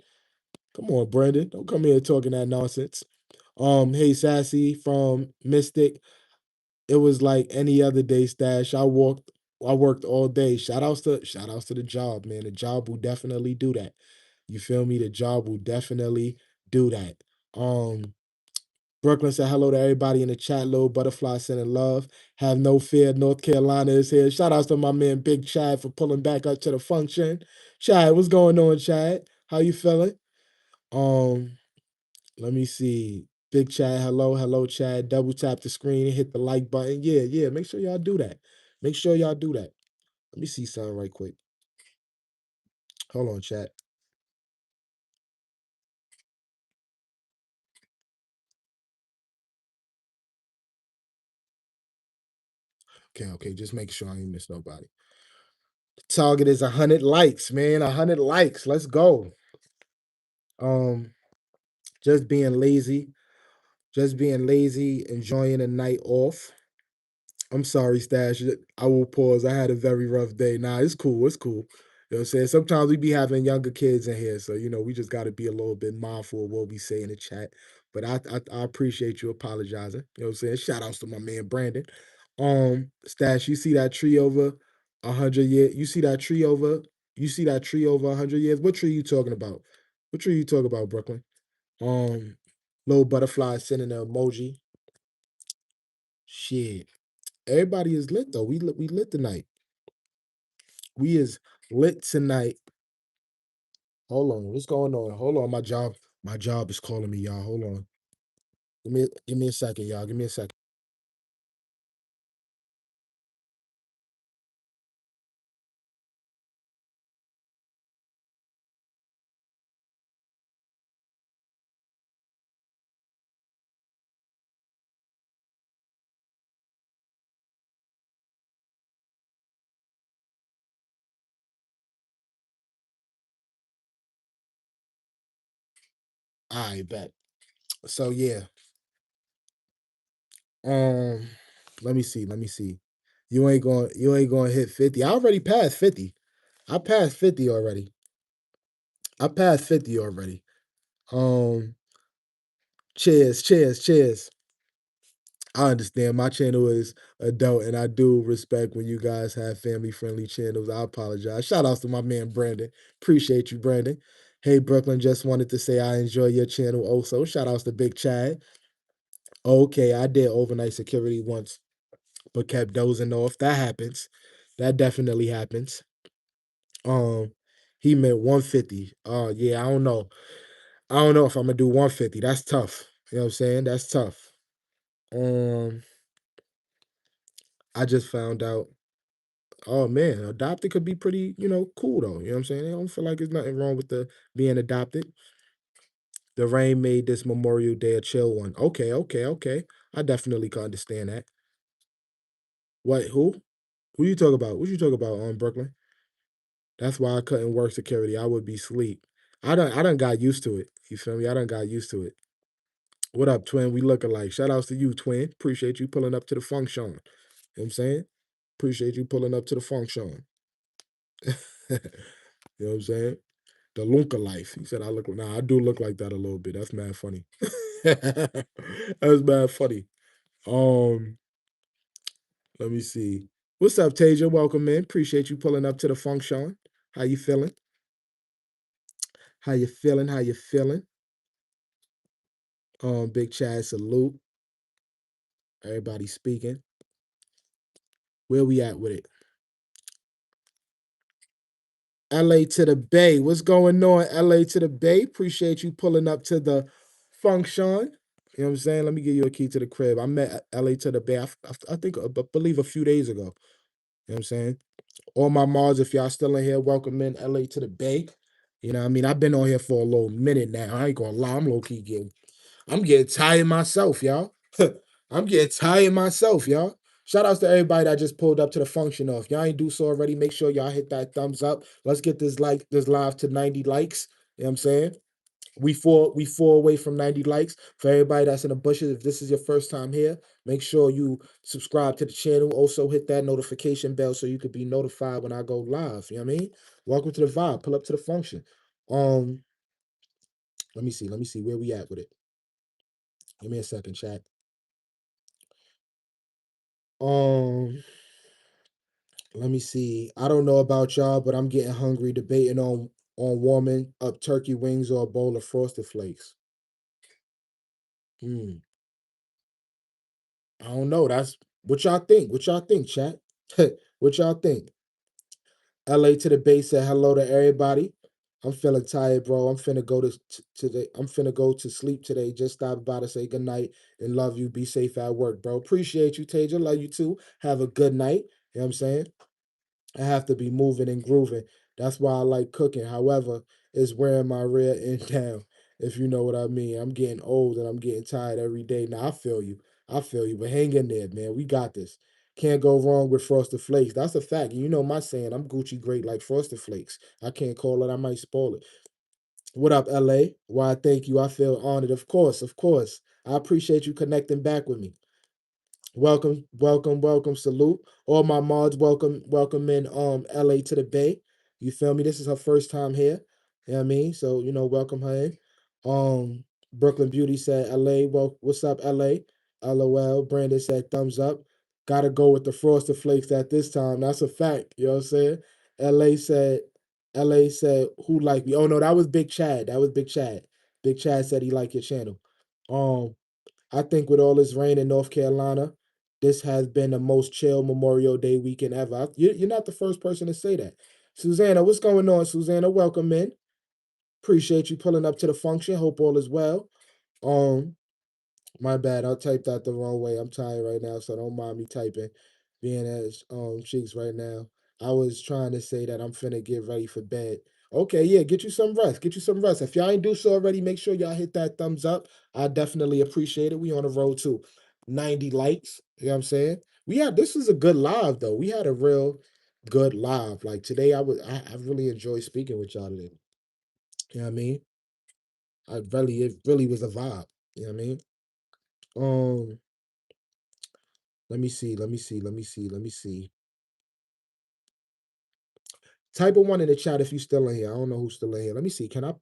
Come on, Brandon. Don't come here talking that nonsense. Hey Sassy from Mystic. It was like any other day, Stash. I worked all day. Shout outs to the job, man. The job will definitely do that. You feel me? The job will definitely do that. Um, Brooklyn said hello to everybody in the chat. Little Butterfly sending love. Have no fear. North Carolina is here. Shout outs to my man Big Chad for pulling back up to the function. Chad, what's going on, Chad? How you feeling? Um, Let me see. Big Chad, hello, Chad. Double tap the screen and hit the like button. Yeah. Make sure y'all do that. Make sure y'all do that. Let me see something right quick. Hold on, chat. Okay. Just make sure I ain't miss nobody. Target is 100 likes, man. 100 likes. Let's go. Um, just being lazy. Just being lazy, enjoying a night off. I'm sorry, Stash. I will pause. I had a very rough day. Nah, it's cool. It's cool. You know what I'm saying? Sometimes we be having younger kids in here, so we just got to be a little bit mindful of what we say in the chat. But I appreciate you apologizing. You know what I'm saying? Shout outs to my man Brandon. Stash, you see that tree over 100 years? You see that tree over 100 years? What tree you talking about? What tree you talking about, Brooklyn? Um, Little butterfly sending an emoji. Shit. Everybody is lit though. We lit tonight. We is lit tonight. Hold on, what's going on? Hold on, my job is calling me, y'all. Hold on. Give me a second, y'all. Give me a second. I bet. So yeah. Um, let me see. Let me see. You ain't going to hit 50. I already passed 50. I passed 50 already. I passed 50 already. Um, cheers, cheers, cheers. I understand my channel is adult, and I do respect when you guys have family friendly channels. I apologize. Shout outs to my man Brandon. Appreciate you, Brandon. Hey, Brooklyn, just wanted to say I enjoy your channel also. Shout outs to Big Chad. Okay, I did overnight security once, but kept dozing off. That happens. That definitely happens. Um, he meant 150. Yeah, I don't know. I don't know if I'm gonna do 150. That's tough. You know what I'm saying? That's tough. Um, I just found out. Oh man, adopted could be pretty, cool though. You know what I'm saying? I don't feel like there's nothing wrong with the being adopted. The rain made this Memorial Day a chill one. Okay, okay, okay. I definitely can understand that. What? Who? Who you talk about? What you talk about on Brooklyn? That's why I couldn't work security. I would be sleep. I done got used to it. You feel me? I done got used to it. What up, twin? We look alike. Shout outs to you, twin. Appreciate you pulling up to the function. You know what I'm saying? Appreciate you pulling up to the function. You know what I'm saying? The Lunka life. He said I look nah, I do look like that a little bit. That's mad funny. That's mad funny. Um, let me see. What's up, Tasia? Welcome in. Appreciate you pulling up to the function. How you feeling? How you feeling? How you feeling? Big Chad, salute. Everybody speaking. Where we at with it? LA to the Bay. What's going on? LA to the Bay. Appreciate you pulling up to the function. You know what I'm saying? Let me give you a key to the crib. I met LA to the Bay, I think, believe a few days ago. You know what I'm saying? All my Mars, if y'all still in here, welcome in LA to the Bay. You know what I mean? I've been on here for a little minute now. I ain't gonna lie. I'm getting tired myself, y'all. I'm getting tired myself, y'all. Shout outs to everybody that just pulled up to the function of. Y'all ain't do so already. Make sure y'all hit that thumbs up. Let's get this live to 90 likes. You know what I'm saying? We four away from 90 likes. For everybody that's in the bushes, if this is your first time here, make sure you subscribe to the channel. Also hit that notification bell so you could be notified when I go live. You know what I mean? Welcome to the vibe. Pull up to the function. Um, let me see. Let me see where we at with it. Give me a second, chat. Um, let me see. I don't know about y'all, but I'm getting hungry debating on warming up turkey wings or a bowl of frosted flakes. Hmm. I don't know. That's what y'all think. What y'all think, chat? What y'all think? LA to the Bay said hello to everybody. I'm feeling tired, bro. I'm finna go today. I'm finna go to sleep today. Just stop by to say good night and love you. Be safe at work, bro. Appreciate you, Taja. Love you too. Have a good night. You know what I'm saying? I have to be moving and grooving. That's why I like cooking. However, it's wearing my rear end down, if you know what I mean. I'm getting old and I'm getting tired every day. Now, I feel you. I feel you. But hang in there, man. We got this. Can't go wrong with Frosted Flakes. That's a fact. You know my saying, I'm Gucci great like Frosted Flakes. I can't call it. I might spoil it. What up, LA? Why, thank you. I feel honored. Of course, of course. I appreciate you connecting back with me. Welcome, welcome, welcome. Salute. All my mods, welcome in LA to the Bay. You feel me? This is her first time here. You know what I mean? So, welcome her in. Brooklyn Beauty said LA. Well, what's up, LA? LOL. Brandon said thumbs up. Gotta go with the frosted flakes at this time. That's a fact. You know what I'm saying? LA said, LA said, who like me? Oh no, that was Big Chad. That was Big Chad. Big Chad said he liked your channel. Um, I think with all this rain in North Carolina, this has been the most chill Memorial Day weekend ever. You're not the first person to say that. Susanna, what's going on, Susanna? Welcome in. Appreciate you pulling up to the function. Hope all is well. Um, my bad. I typed that the wrong way. I'm tired right now, so don't mind me typing. Being as cheeks right now. I was trying to say that I'm finna get ready for bed. Okay, yeah, get you some rest. Get you some rest. If y'all ain't do so already, make sure y'all hit that thumbs up. I definitely appreciate it. We on the road to 90 likes. You know what I'm saying? This is a good live though. We had a real good live. Like today, I really enjoyed speaking with y'all today. You know what I mean? It really was a vibe. You know what I mean? Um, let me see, let me see, let me see, let me see. Type of one in the chat if you still in here. I don't know who's still in here. Let me see. Can I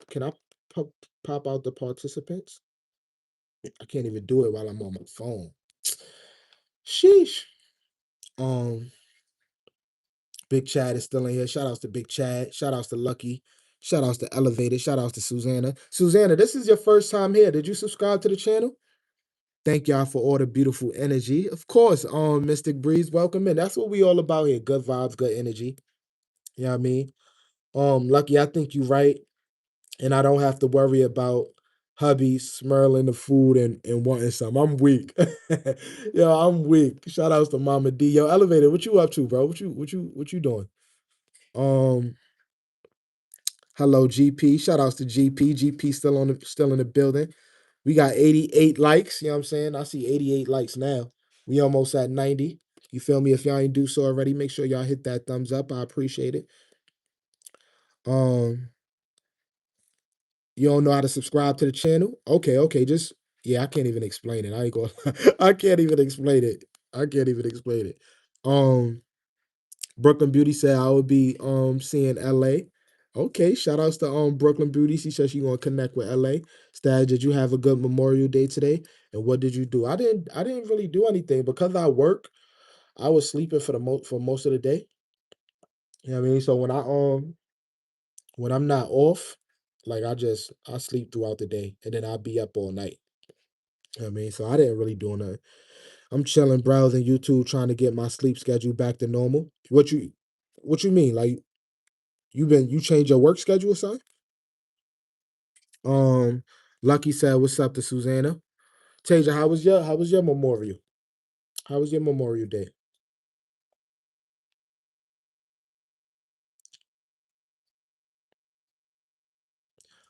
pop out the participants? I can't even do it while I'm on my phone. Sheesh. Um, Big Chad is still in here. Shout outs to Big Chad. Shout outs to Lucky. Shout outs to Elevated. Shout outs to Susanna. Susanna, this is your first time here. Did you subscribe to the channel? Thank y'all for all the beautiful energy. Of course, Mystic Breeze, welcome in. That's what we all about here. Good vibes, good energy. You know what I mean? Lucky, I think you're right. And I don't have to worry about hubby smelling the food and wanting some. I'm weak. Yo, I'm weak. Shout outs to Mama D. Yo, Elevator, what you up to, bro? What you doing? Um, hello, GP. Shout outs to GP. GP still in the building. We got 88 likes. You know what I'm saying? I see 88 likes now. We almost at 90. You feel me? If y'all ain't do so already, make sure y'all hit that thumbs up. I appreciate it. Um, You don't know how to subscribe to the channel? Okay, just yeah, I can't even explain it. I ain't going I can't even explain it. I can't even explain it. Um Brooklyn Beauty said I would be seeing LA. Okay, shout outs to Brooklyn Beauty. She said she gonna connect with LA. Stag, did you have a good Memorial Day today? And what did you do? I didn't really do anything because I work. I was sleeping for most of the day. You know what I mean? So when I'm not off, like I sleep throughout the day and then I'll be up all night. You know what I mean, so I didn't really do nothing. I'm chilling, browsing YouTube, trying to get my sleep schedule back to normal. What you mean? Like you changed your work schedule or something? Um, Lucky said, "What's up to Susanna?" Tasia, how was your Memorial? How was your Memorial Day?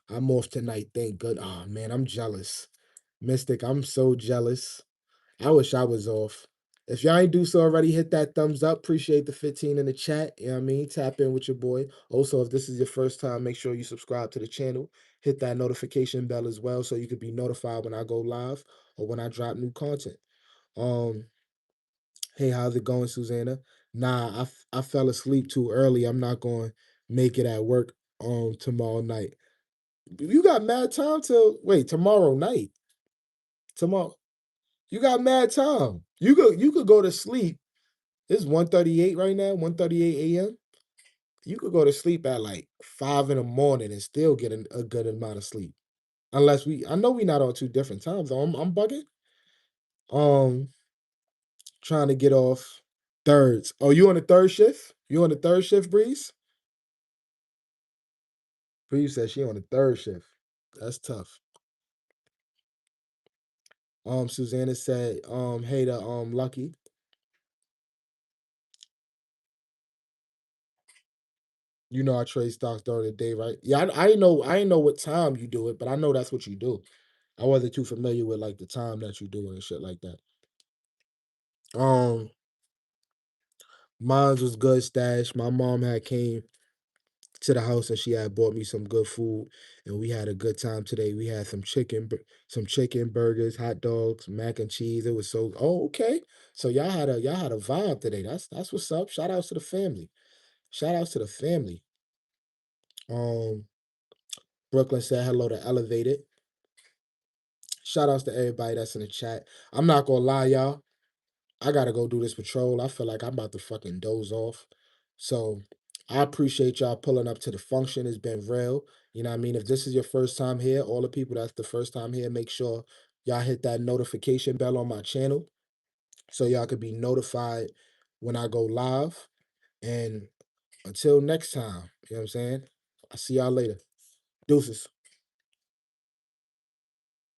I'm off tonight. Thank good. Oh man, I'm jealous. Mystic, I'm so jealous. I wish I was off. If y'all ain't do so already, hit that thumbs up. Appreciate the 15 in the chat. You know what I mean? Tap in with your boy. Also, if this is your first time, make sure you subscribe to the channel. Hit that notification bell as well so you could be notified when I go live or when I drop new content. Um, hey, how's it going, Susanna? Nah, I fell asleep too early. I'm not going to make it at work tomorrow night. You got mad time till wait, tomorrow night. Tomorrow. You got mad time. You could go to sleep. It's 1:38 right now, 1:38 a.m. You could go to sleep at like 5 in the morning and still get a good amount of sleep. I know we not on two different times. I'm bugging. Um, Trying to get off thirds. Oh, you on the third shift? You on the third shift, Breeze? Breeze said she on the third shift. That's tough. Susanna said, hey to Lucky. You know I trade stocks during the day, right? Yeah, I didn't know what time you do it, but I know that's what you do. I wasn't too familiar with like the time that you do and shit like that. Um, Mine was good stash. My mom had came to the house, and she had bought me some good food, and we had a good time today. We had some chicken burgers, hot dogs, mac and cheese. It was so oh, okay. So y'all had a vibe today. That's what's up. Shout outs to the family. Shout outs to the family. Um, Brooklyn said hello to Elevated. Shout outs to everybody that's in the chat. I'm not gonna lie, y'all. I gotta go do this patrol. I feel like I'm about to fucking doze off. So I appreciate y'all pulling up to the function. It's been real. You know what I mean? If this is your first time here, all the people that's the first time here, make sure y'all hit that notification bell on my channel so y'all could be notified when I go live. And until next time, you know what I'm saying? I'll see y'all later. Deuces.